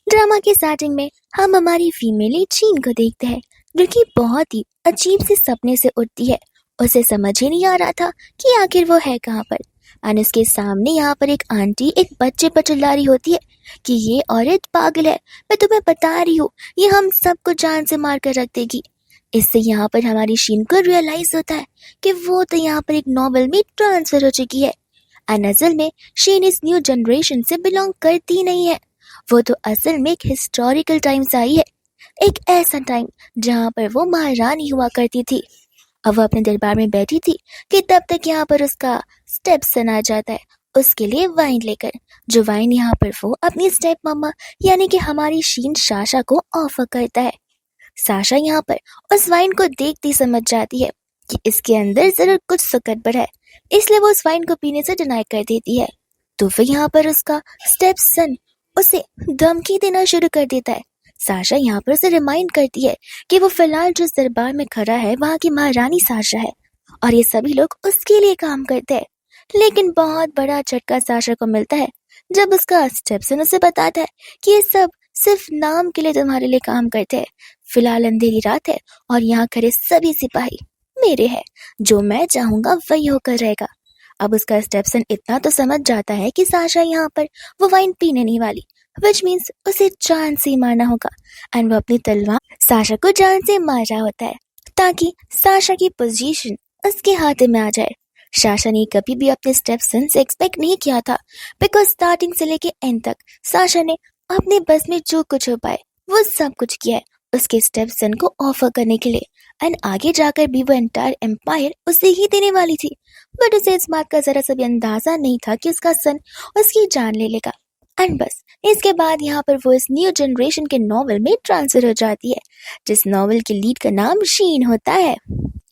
Drama के starting में हम हमारी फीमेल लीड शीन को देखते हैं, जो कि बहुत ही अजीब से सपने से उठती है। उसे समझ ही नहीं आ रहा था कि आखिर वो है कहाँ पर। और उसके सामने यहाँ पर एक आंटी एक बच्चे पर चिल्ला रही होती है कि ये औरत पागल है, मैं तुम्हें बता रही हूँ, ये हम सबको जान से मार कर रख देगी। इससे यहाँ पर हमारी शीन को रियलाइज होता है कि वो तो यहाँ पर एक नॉवल में ट्रांसफर हो चुकी है। एंड असल में शीन इस न्यू जनरेशन से बिलोंग करती नहीं है। वो तो असल में एक हिस्टोरिकल टाइम से आई है, एक ऐसा टाइम जहाँ पर वो महारानी हुआ करती थी। अब वो अपने दरबार में बैठी थी कि तब तक यहाँ पर उसका स्टेप सन आ जाता है उसके लिए वाइन लेकर, जो वाइन यहाँ पर वो अपनी स्टेप मम्मा यानी कि हमारी शीन साशा को ऑफर करता है। साशा यहाँ पर उस वाइन को देखती समझ जाती है कि इसके अंदर जरूर कुछ तो गड़बड़ है, इसलिए वो उस वाइन को पीने से डिनाई कर देती है। तो फिर यहाँ पर उसका स्टेप सन उसे धमकी देना शुरू कर देता है। साशा यहाँ पर उसे रिमाइंड करती है कि वो फिलहाल जिस दरबार में खड़ा है वहाँ की महारानी साशा है और ये सभी लोग उसके लिए काम करते हैं। लेकिन बहुत बड़ा झटका साशा को मिलता है जब उसका स्टेपसन उसे बताता है कि ये सब सिर्फ नाम के लिए तुम्हारे लिए काम करते हैं। फिलहाल अंधेरी रात है और यहाँ खड़े सभी सिपाही मेरे हैं, जो मैं चाहूंगा वही होकर रहेगा। अब उसका स्टेपसन इतना तो समझ जाता है कि साशा यहाँ पर वो वाइन पीने नहीं वाली, विच मीन्स उसे जान से मारना होगा। एंड वो अपनी तलवार साशा को जान से मार रहा होता है ताकि साशा की पोजीशन उसके हाथ में आ जाए। साशा ने कभी भी अपने स्टेपसन से एक्सपेक्ट नहीं किया था, बिकॉज स्टार्टिंग से लेके एंड तक साशा ने अपने बस में जो कुछ हो पाए वो सब कुछ किया है उसके स्टेपसन को ऑफर करने के लिए। एंड आगे जाकर भी वो एंटायर एम्पायर उसे ही देने वाली थी, बट उसे इस बात का जरा सा भी अंदाजा नहीं था कि उसका सन उसकी जान ले लेगा। एंड बस इसके बाद यहाँ पर वो इस न्यू जनरेशन के नॉवल में ट्रांसफर हो जाती है, जिस नॉवल के लीड का नाम शीन होता है।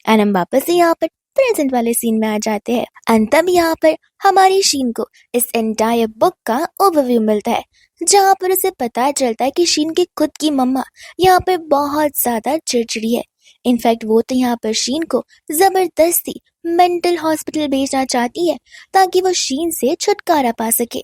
एंड हम वापस से यहाँ पर प्रेजेंट वाले सीन में आ जाते हैं। एंड तब यहाँ पर हमारी शीन को इस एंटायर बुक का ओवरव्यू मिलता है, जहाँ पर उसे पता चलता है कि शीन की खुद की मम्मा यहाँ पर बहुत ज्यादा चिड़चिड़ी है। इनफैक्ट वो तो यहाँ पर शीन को जबरदस्ती मेंटल हॉस्पिटल भेजना चाहती है ताकि वो शीन से छुटकारा पा सके।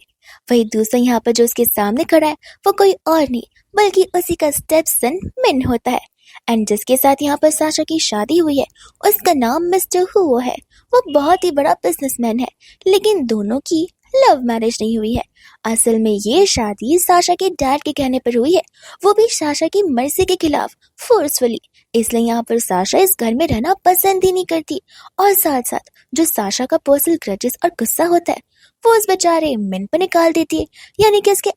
वही दूसरा यहाँ पर जो उसके सामने खड़ा है वो कोई और नहीं बल्कि उसी का स्टेपसन मिन होता है। एंड जिसके साथ यहाँ पर साशा की शादी हुई है उसका नाम मिस्टर हुओ है। वो बहुत ही बड़ा बिजनेसमैन है, लेकिन दोनों की लव मैरिज नहीं हुई है। असल में ये शादी साशा के डैड के कहने पर हुई है, वो भी साशा की मर्जी के खिलाफ फोर्सफुली। इसलिए यहाँ पर साशा इस घर में रहना पसंद ही नहीं करती और साथ साथ जो साशा का पर्सनल ग्रजेस और गुस्सा होता है वो उस बेचारे मिन पर निकाल देती है, यानी कि उसके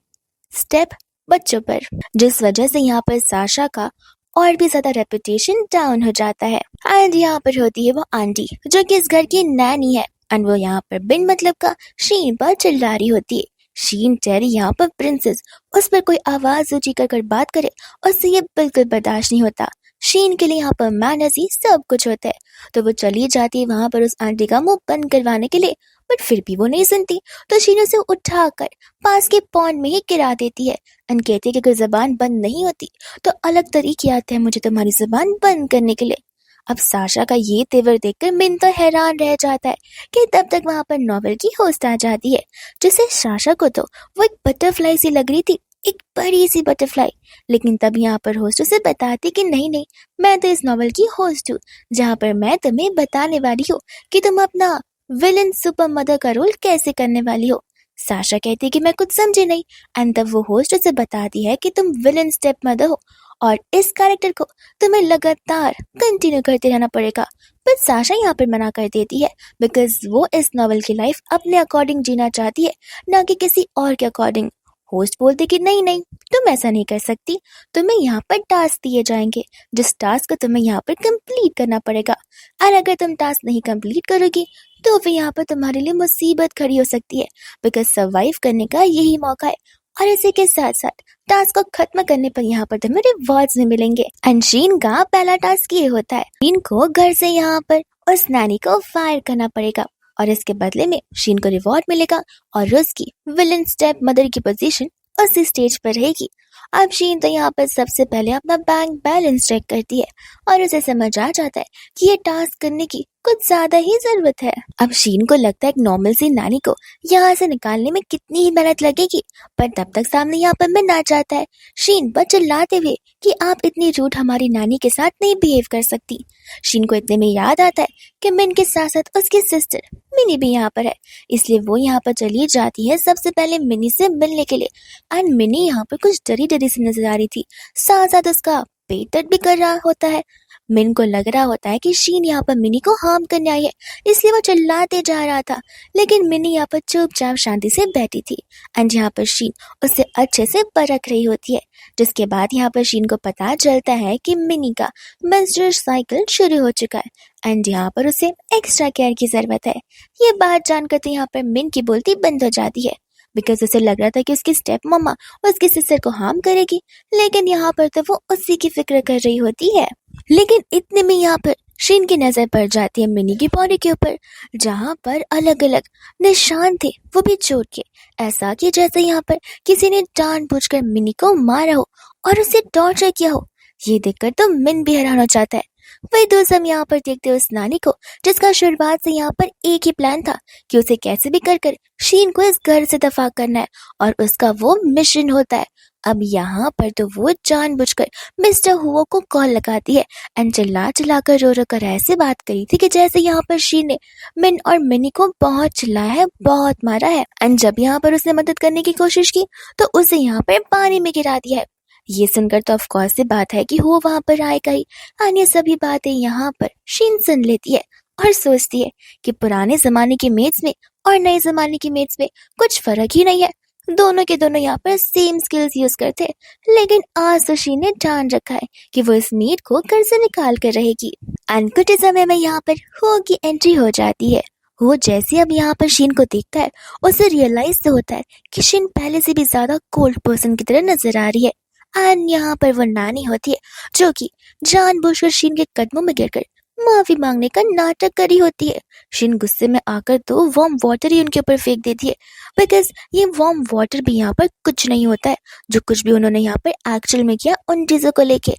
स्टेप बच्चों पर, जिस वजह से यहाँ पर साशा का और भी ज्यादा रेपुटेशन डाउन हो जाता है। एंड यहाँ पर होती है वो आंटी जो कि इस घर की नैनी है, एंड वो यहाँ पर बिन मतलब का शीन पर चिल्ला रही होती है। शीन टेरी यहाँ पर प्रिंसेस उस पर कोई आवाज ऊंची कर बात करे उससे ये बिल्कुल बर्दाश्त नहीं होता। शीन के लिए यहाँ पर मैनर्स ही सब कुछ होता है, तो वो चली जाती है वहां पर उस आंटी का मुंह बंद करवाने के लिए, बट फिर भी वो नहीं सुनती। तो शीन उसे उठाकर पास के पॉन्ड में ही गिरा देती है एंड कहती है कि अगर जबान बंद नहीं होती तो अलग तरीके आते हैं मुझे तुम्हारी जुबान बंद करने के लिए। अब साशा का ये तेवर देखकर मिन तो हैरान रह जाता है कि तब तक वहां पर नॉवेल की होस्ट आ जाती है, जिसे साशा को तो वो एक बटरफ्लाई सी लग रही थी, एक बड़ी सी बटरफ्लाई। लेकिन तब यहाँ पर होस्ट उसे बताती कि नहीं नहीं, मैं तो इस नॉवेल की होस्ट हूँ, जहाँ पर मैं तुम्हें बताने वाली हूँ कि तुम अपना विलन सुपर मदर का रोल कैसे करने वाली हो। साशा कहती है कि मैं कुछ समझी नहीं, एंड तब वो होस्ट उसे बताती है कि तुम विलन स्टेप मदर हो और इस कैरेक्टर को तुम्हें लगातार कंटिन्यू करते रहना पड़ेगा। पर साशा यहाँ पर मना कर देती है बिकॉज वो इस नॉवल की लाइफ अपने अकॉर्डिंग जीना चाहती है, ना कि किसी और के अकॉर्डिंग। होस्ट बोलते कि नहीं नहीं, तुम ऐसा नहीं कर सकती, तुम्हें यहाँ पर टास्क दिए जाएंगे जिस टास्क को तुम्हें यहाँ पर कंप्लीट करना पड़ेगा, और अगर तुम टास्क नहीं कंप्लीट करोगी तो फिर यहाँ पर तुम्हारे लिए मुसीबत खड़ी हो सकती है, बिकॉज सर्वाइव करने का यही मौका है। और इसी के साथ साथ टास्क को खत्म करने पर यहाँ पर तुम्हें रिवॉर्ड्स भी मिलेंगे। एंड शीन का पहला टास्क ये होता है, शीन को घर से यहाँ पर उस नानी को फायर करना पड़ेगा और इसके बदले में शीन को रिवॉर्ड मिलेगा और उसकी विलन स्टेप मदर की पोजीशन उसी स्टेज पर रहेगी। अब शीन तो यहाँ पर सबसे पहले अपना बैंक बैलेंस चेक करती है और उसे समझ आ जाता है कि ये टास्क करने की कुछ ज्यादा ही जरूरत है। अब शीन को लगता है एक नॉर्मल सी नानी को यहाँ से निकालने में कितनी ही मेहनत लगेगी, पर तब तक सामने यहाँ पर मिन आ जाता है, शीन पर चिल्लाते हुए कि आप इतनी रूड हमारी नानी के साथ नहीं बिहेव कर सकती। शीन को इतने में याद आता है कि मिन के साथ साथ उसकी सिस्टर मिनी भी यहाँ पर है, इसलिए वो यहाँ पर चली जाती है सबसे पहले मिनी से मिलने के लिए। एंड मिनी यहाँ पर कुछ डरी डरी सी नजर आ रही थी, साथ साथ उसका पेट दर्द भी कर रहा होता है। मिन को लग रहा होता है कि शीन यहाँ पर मिनी को हार्म करने आई है, इसलिए वो चिल्लाते जा रहा था, लेकिन मिनी यहाँ पर चुपचाप शांति से बैठी थी। एंड यहाँ पर शीन उससे अच्छे से परख रही होती है, जिसके बाद यहाँ पर शीन को पता चलता है कि मिनी का मेंस्ट्रुअल साइकिल शुरू हो चुका है एंड यहाँ पर उसे एक्स्ट्रा केयर की जरूरत है। ये बात जानकर तो यहाँ पर मिन की बोलती बंद हो जाती है, बिकॉज उसे लग रहा था कि उसकी स्टेप मम्मा उसकी सिस्टर को हार्म करेगी, लेकिन यहाँ पर तो वो उसी की फिक्र कर रही होती है। लेकिन इतने में यहाँ पर शीन की नजर पड़ जाती है मिनी की बॉडी के ऊपर, जहाँ पर अलग अलग निशान थे, वो भी चोट के, ऐसा कि जैसे यहाँ पर किसी ने जानबूझकर मिनी को मारा हो और उसे टॉर्चर किया हो। ये देखकर तो मिन भी हैरान हो जाता है। वही दोस्त हम यहाँ पर देखते उस नानी को, जिसका शुरुआत से यहाँ पर एक ही प्लान था कि उसे कैसे भी कर शीन को इस घर से दफा करना है, और उसका वो मिशन होता है। अब यहाँ पर तो वो जानबूझकर मिस्टर हुओ को कॉल लगाती है एंड चिल्ला चिल्ला कर रो रो कर ऐसे बात करी थी कि जैसे यहाँ पर शीन ने मिन और मिनी को बहुत चिल्लाया है, बहुत मारा है। एंड जब यहाँ पर उसने मदद करने की कोशिश की तो उसे यहाँ पर पानी में गिरा दिया है। ये सुनकर तो ऑफकोर्स से बात है कि वो वहां पर आएगा ही, और ये सभी बातें यहाँ पर शीन सुन लेती है और सोचती है कि पुराने जमाने की मेट्स में और नए जमाने की मेट्स में कुछ फर्क ही नहीं है, दोनों के दोनों यहाँ पर सेम स्किल्स यूज करते हैं। लेकिन आज तो शीन ने ठान रखा है कि वो इस मीट को घर से निकाल कर रहेगी। एंड कुछ समय में यहाँ पर हो की एंट्री हो जाती है। वो जैसे अब यहाँ पर शीन को देखता है, उसे रियलाइज तो होता है कि शीन पहले से भी ज्यादा कोल्ड पर्सन की तरह नजर आ रही है। एंड यहाँ पर वो नानी होती है जो कि जानबूझकर शीन के कदमों में गिरकर माफी मांगने का नाटक करी होती है। शीन गुस्से में आकर तो वार्म वाटर ही उनके ऊपर फेंक देती है, बिकॉज ये वार्म वाटर भी यहाँ पर कुछ नहीं होता है, जो कुछ भी उन्होंने यहाँ पर एक्चुअल में किया उन चीजों को लेके।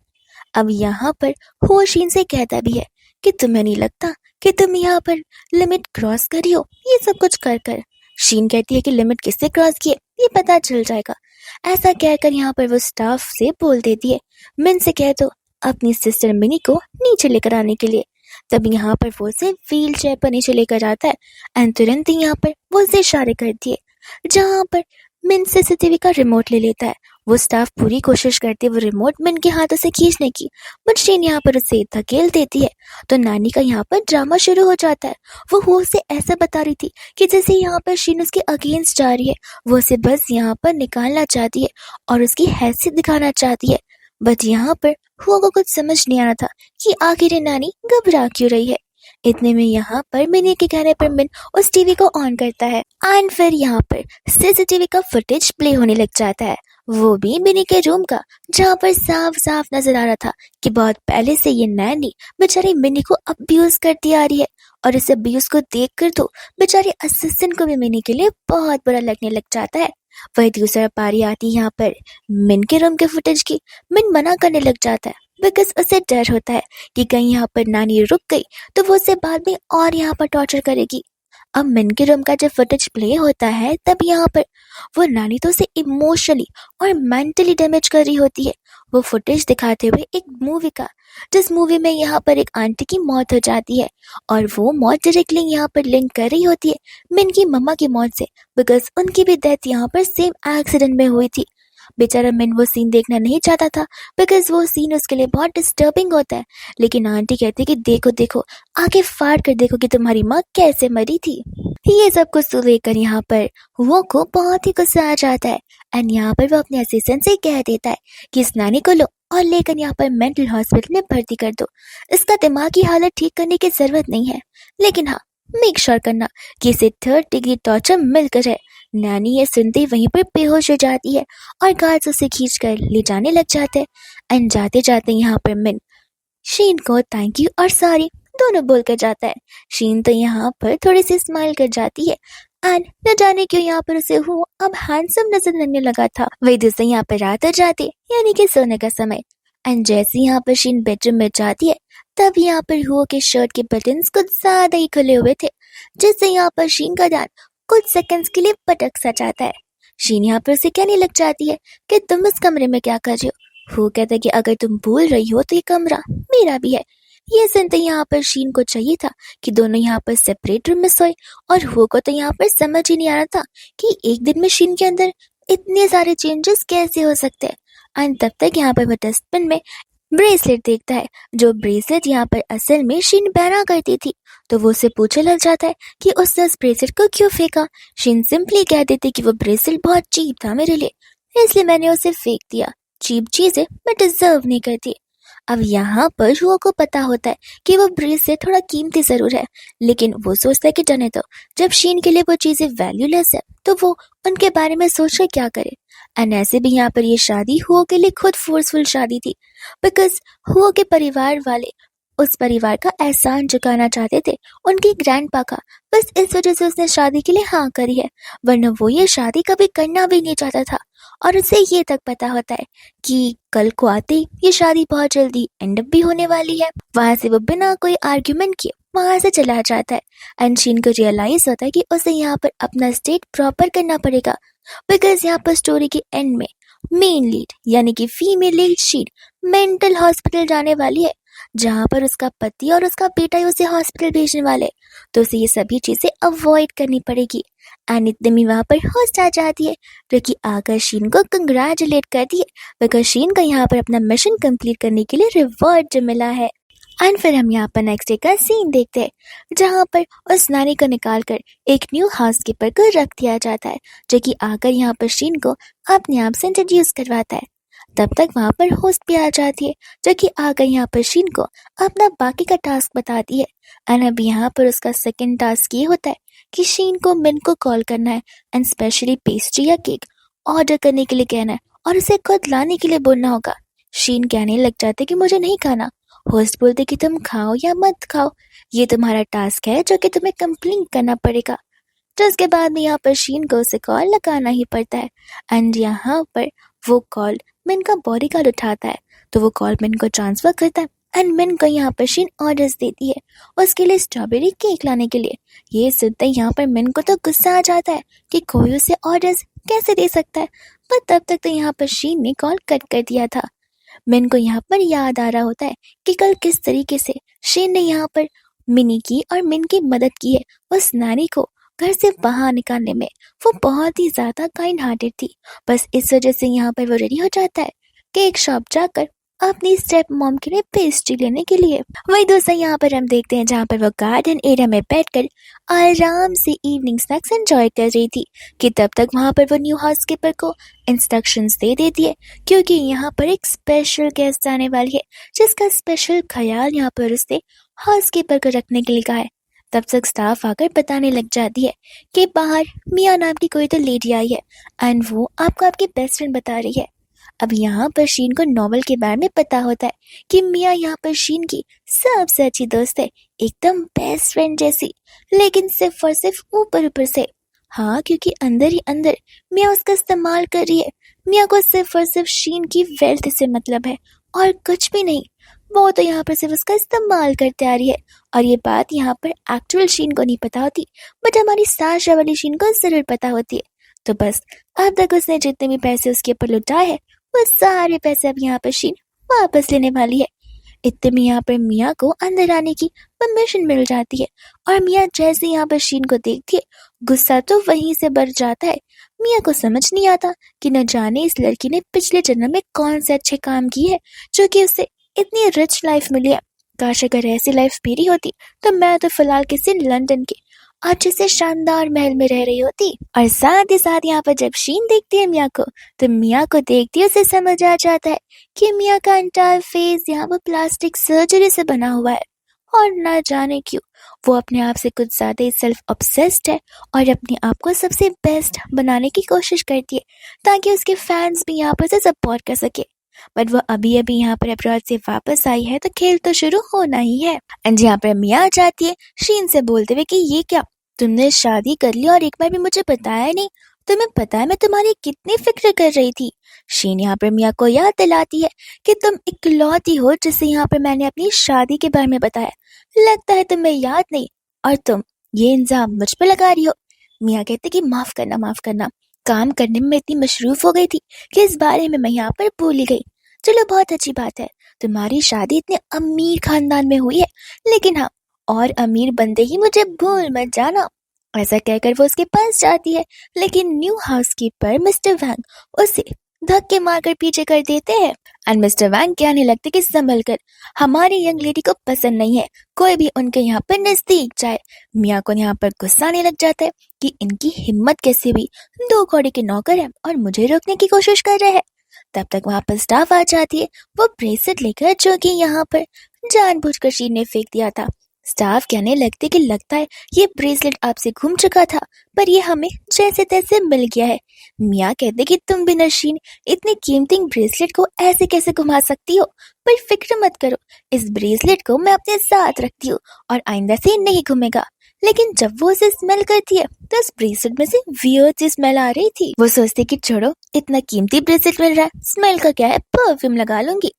अब यहाँ पर वो शीन से कहता भी है कि तुम्हें नहीं लगता कि तुम यहाँ पर लिमिट क्रॉस करी हो ये सब कुछ कर कर। शीन कहती है कि लिमिट किससे क्रॉस किए ये पता चल जाएगा। ऐसा कहकर यहाँ पर वो स्टाफ से बोल देती है, मिन से कह दो अपनी सिस्टर मिनी को नीचे लेकर आने के लिए। तब यहाँ पर वो उसे व्हील चेयर पर नीचे लेकर आता है एंड तुरंत ही यहाँ पर वो उसे इशारे करती है, जहाँ पर मिन सीसीटीवी का रिमोट ले लेता है। वो स्टाफ पूरी कोशिश करती है वो रिमोट मिन के हाथों से खींचने की, बट शीन यहाँ पर उसे धकेल देती है। तो नानी का यहाँ पर ड्रामा शुरू हो जाता है। वो उसे ऐसा बता रही थी कि जैसे यहाँ पर शीन उसके अगेंस्ट जा रही है, वो उसे बस यहाँ पर निकालना चाहती है और उसकी हैसियत दिखाना चाहती है। बट यहाँ पर हुआ को कुछ समझ नहीं आ रहा था कि आखिर ये नानी घबरा क्यों रही है। इतने में यहाँ पर मिनी के कहने पर मिन उस टीवी को ऑन करता है एंड फिर यहाँ पर सीसीटीवी का फुटेज प्ले होने लग जाता है, वो भी मिनी के रूम का, जहाँ पर साफ साफ नजर आ रहा था कि बहुत पहले से ये नैनी बेचारी मिनी को अब्यूज करती आ रही है। और इस अब्यूज को देखकर तो बेचारी असिस्टेंट को भी मिनी के लिए बहुत बुरा लगने लग जाता है। वही दूसरा पारी आती यहाँ पर मिन के रूम के फुटेज की। मिन मना करने लग जाता है बिकॉज उसे डर होता है कि कहीं यहाँ पर नानी रुक गई तो वो उसे बाद में और यहाँ पर टॉर्चर करेगी। अब मिन के रूम का जब फुटेज प्ले होता है तब यहाँ पर वो नानी तो उसे इमोशनली और मेंटली डैमेज कर रही होती है। वो फुटेज दिखाते हुए एक मूवी का, जिस मूवी में यहाँ पर एक आंटी की मौत हो जाती है और वो मौत डायरेक्टली यहाँ पर लिंक कर रही होती है मिन की मम्मा की मौत से, बिकॉज उनकी भी डेथ यहाँ पर सेम एक्सीडेंट में हुई थी। बेचारा मिन वो सीन देखना नहीं चाहता था बिकॉज वो सीन उसके लिए बहुत डिस्टर्बिंग होता है, लेकिन आंटी कहती है कि देखो देखो आगे फाड़ कर देखो कि तुम्हारी माँ कैसे मरी थी। ये सब कुछ तो लेकर यहाँ पर वो को बहुत ही गुस्सा आ जाता है एंड यहाँ पर वो अपने असिस्टेंट से कह देता है कि इस नानी को लो और लेकर यहाँ पर मेंटल हॉस्पिटल में भर्ती कर दो। इसका दिमागी हालत ठीक करने की जरूरत नहीं है, लेकिन हाँ मेक श्योर करना कि इसे 3rd डिग्री टॉर्चर मिलकर है। नानी ये सुनते ही वहीं पर बेहोश हो जाती है और गार्ड्स उसे खींच कर ले जाने लग जाते हैं एंड जाते जाते यहाँ पर मिन शीन को थैंक यू और सॉरी दोनों बोलकर जाता है। शीन तो यहाँ पर थोड़ी सी स्माइल कर जाती है एंड न जाने क्यों यहाँ पर उसे वो अब हैंडसम नजर लगने लगा था। वही दूसरे यहाँ पर रात आ जाती यानी कि सोने का समय। एंड जैसे यहाँ पर शीन बेडरूम में जाती है तब यहाँ पर हुओ के शर्ट के बटन्स कुछ ज्यादा ही खुले हुए थे, जिससे यहाँ पर शीन का ध्यान कुछ सेकंड्स के लिए भटक सा जाता है। शीन यहाँ पर उसे कहने लग जाती है कि तुम इस कमरे में क्या कर रही हो। वो कहता है कि अगर तुम भूल रही हो तो ये कमरा मेरा भी है। ये सुनते यहाँ पर शीन को चाहिए था कि दोनों यहाँ पर सेपरेट रूम में सोए, और वो को तो यहाँ पर समझ ही नहीं आ रहा था कि एक दिन में शीन के अंदर इतने सारे चेंजेस कैसे हो सकते हैं। एंड तब तक यहाँ पर वो डस्टबिन में ब्रेसलेट देखता है, जो ब्रेसलेट यहाँ पर असल में शीन पहना करती थी। तो वो उसे पूछने लग जाता है कि उसने उस ब्रेसलेट को क्यों फेंका। शीन सिंपली कह देती कि वो ब्रेसलेट बहुत चीप था मेरे लिए, इसलिए मैंने उसे फेंक दिया। चीप चीजें मैं डिजर्व नहीं करती। अब यहाँ पर हुआ को पता होता है कि वो ब्रेसलेट थोड़ा कीमती जरूर है, लेकिन वो सोचता है कि जाने दो, जब शीन के लिए वो चीजें वैल्यूलेस है तो वो उनके बारे में सोच कर क्या करे। एंड ऐसे भी यहाँ पर ये शादी हुओ के लिए खुद फोर्सफुल शादी थी, बिकॉज हुओ के परिवार वाले उस परिवार का एहसान चुकाना चाहते थे उनके ग्रैंडपा का। बस इस वजह से उसने शादी के लिए हाँ करी है, वरना वो ये शादी कभी करना भी नहीं चाहता था। और उसे ये तक पता होता है कि कल को आते ही ये शादी बहुत जल्दी एंड अप भी होने वाली है। वहां से वो बिना कोई आर्ग्यूमेंट किए वहां से चला जाता है। एंड शीन को रियलाइज होता है कि उसे यहाँ पर अपना स्टेट प्रॉपर करना पड़ेगा, बिकॉज यहाँ पर स्टोरी के एंड में मेन लीड यानी कि फीमेल लीड शीन मेंटल हॉस्पिटल जाने वाली है, जहाँ पर उसका पति और उसका बेटा ही उसे हॉस्पिटल भेजने वाले। तो उसे ये सभी चीजें अवॉइड करनी पड़ेगी। एंड इतने में वहां पर होस्ट आ जाती है, जो कि आकर शीन को कंग्रेचुलेट करती है, बिकॉज शीन को यहाँ पर अपना मिशन कंप्लीट करने के लिए रिवॉर्ड मिला है। एंड फिर हम यहाँ पर नेक्स्ट डे का सीन देखते हैं, जहाँ पर उस नानी को निकाल कर एक न्यू हाउसकीपर को रख दिया जाता है, जो कि आकर यहाँ पर शीन को अपने आप से इंट्रोड्यूस करवाता है। तब तक वहां पर होस्ट भी आ जाती है, जो कि आकर यहाँ पर शीन को अपना बाकी का टास्क बताती है। एंड अब यहाँ पर उसका सेकंड टास्क ये होता है कि शीन को मिन को कॉल करना है एंड स्पेशली पेस्ट्री या केक ऑर्डर करने के लिए कहना है, और उसे खुद लाने के लिए बोलना होगा। शीन कहने लग जाते कि मुझे नहीं खाना। होस्ट बोलते कि तुम खाओ या मत खाओ, ये तुम्हारा टास्क है जो कि तुम्हें कंप्लीट करना पड़ेगा। तो उसके बाद में यहाँ पर शीन को उसे कॉल लगाना ही पड़ता है। एंड यहाँ पर वो कॉल मिन का बॉडीगार्ड उठाता है, तो वो कॉल मिन को ट्रांसफर करता है। एंड मिन को यहाँ पर शीन ऑर्डर्स देती है उसके लिए स्ट्रॉबेरी केक लाने के लिए। ये सुनते ही यहाँ पर मिन को तो गुस्सा आ जाता है कि कोई उसे ऑर्डर्स कैसे दे सकता है, पर तब तक तो यहाँ पर शीन ने कॉल कट कर दिया था। मिन को यहाँ पर याद आ रहा होता है कि कल किस तरीके से शीन ने यहाँ पर मिनी की और मिन की मदद की है उस नानी को घर से बाहर निकालने में। वो बहुत ही ज्यादा काइंड हार्टेड थी। बस इस वजह से यहाँ पर वो रेडी हो जाता है कि एक शॉप जाकर अपनी स्टेप मॉम के लिए पेस्ट्री लेने के लिए। वही दोस्तों यहाँ पर हम देखते हैं जहाँ पर वो गार्डन एरिया में बैठकर आराम से इवनिंग स्नैक्स एंजॉय कर रही थी, कि तब तक वहाँ पर वो न्यू हाउसकीपर को इंस्ट्रक्शंस दे देती है, क्योंकि यहाँ पर एक स्पेशल गेस्ट आने वाली है जिसका स्पेशल ख्याल यहाँ पर उसने हाउसकीपर को रखने के लिए कहा है। तब तक स्टाफ आकर बताने लग जाती है कि बाहर मिया नाम की कोई तो लेडी आई है एंड वो आपको आपकी बेस्ट फ्रेंड बता रही है। अब यहाँ पर शीन को नॉवल के बारे में पता होता है कि मिया यहाँ पर शीन की सबसे अच्छी दोस्त है, एकदम बेस्ट फ्रेंड जैसी, लेकिन सिर्फ और सिर्फ ऊपर ऊपर से। हाँ, क्योंकि अंदर ही अंदर मिया उसका इस्तेमाल कर रही है। मिया को सिर्फ और सिर्फ शीन की वेल्थ से मतलब है और कुछ भी नहीं। वो तो यहाँ पर सिर्फ उसका इस्तेमाल करते आ रही है, और ये बात यहाँ पर एक्चुअल शीन को नहीं पता होती, बट हमारी साशा वाली शीन को जरूर पता होती है। तो बस अब तक उसने जितने भी पैसे उसके ऊपर लुटाए हैं वो सारे पैसे अब यहाँ पर शीन वापस लेने वाली है। इतने में यहाँ पर मिया को अंदर आने की परमिशन मिल जाती है, और मिया जैसे यहाँ पर शीन को देखती है गुस्सा तो वहीं से बढ़ जाता है। मिया को समझ नहीं आता कि न जाने इस लड़की ने पिछले जन्म में कौन से अच्छे काम किए हैं जो कि उसे इतनी रिच लाइफ मिली है। काश अगर ऐसी लाइफ मेरी होती तो मैं तो फिलहाल किसी लंदन के अच्छे से शानदार महल में रह रही होती। और साथ ही साथ यहाँ पर जब शीन देखती है मिया को, तो मिया को देखती है उसे समझ आ जाता है कि मिया का एंटायर फेस यहाँ पर प्लास्टिक सर्जरी से बना हुआ है, और ना जाने क्यों वो अपने आप से कुछ ज्यादा ही सेल्फ ऑब्सेस्ड है और अपने आप को सबसे बेस्ट बनाने की कोशिश करती है ताकि उसके फैंस भी यहाँ पर से सपोर्ट कर सके। बट वो अभी अभी यहाँ पर अब्रॉड से वापस आई है, तो खेल तो शुरू होना ही है। एंड यहाँ पर मिया आ जाती है शीन से बोलते हुए कि ये क्या, तुमने शादी कर ली और एक बार भी मुझे बताया नहीं। तुम्हें पता है मैं तुम्हारी कितनी फिक्र कर रही थी। शीन यहाँ पर मिया को याद दिलाती है कि तुम इकलौती हो जिसे यहाँ पर मैंने अपनी शादी के बारे में बताया। लगता है तुम्हें याद नहीं और तुम ये इल्जाम मुझ पर लगा रही हो। मिया कहते कि माफ करना, काम करने में मैं इतनी मशरूफ हो गई थी कि इस बारे में मैं यहाँ पर भूल ही गई। चलो बहुत अच्छी बात है, तुम्हारी शादी इतने अमीर खानदान में हुई है, लेकिन हाँ, और अमीर बंदे ही मुझे भूल मत जाना। ऐसा कहकर वो उसके पास जाती है, लेकिन न्यू हाउसकीपर मिस्टर वैंग उसे धक्के मारकर पीछे कर देते हैं। एंड मिस्टर वैंग कहने लगते कि संभल कर, हमारी यंग लेडी को पसंद नहीं है कोई भी उनके यहाँ पर नजदीक जाए। मिया को यहाँ पर गुस्सा आने लग जाता है कि इनकी हिम्मत कैसे हुई, 2 घोड़े के नौकर है और मुझे रोकने की कोशिश कर रहे हैं। तब तक वहां पर स्टाफ आ जाती है, वो ब्रेसलेट लेकर जो कि यहाँ पर जानबूझकर शीन ने फेंक दिया था। स्टाफ कहने लगते कि लगता है ये ब्रेसलेट आपसे घूम चुका था, पर ये हमें जैसे तैसे मिल गया है। मिया कहते कि तुम भी नशीन इतनी कीमती ब्रेसलेट को ऐसे कैसे घुमा सकती हो, पर फिक्र मत करो, इस ब्रेसलेट को मैं अपने साथ रखती हूँ और आइंदा से नहीं घूमेगा। लेकिन जब वो उसे स्मेल करती है तो उस ब्रेसलेट में से वियर्ड सी स्मेल आ रही थी। वो सोचती कि छोड़ो, इतना कीमती ब्रेसलेट मिल रहा है, स्मेल का क्या है, परफ्यूम लगा लूंगी।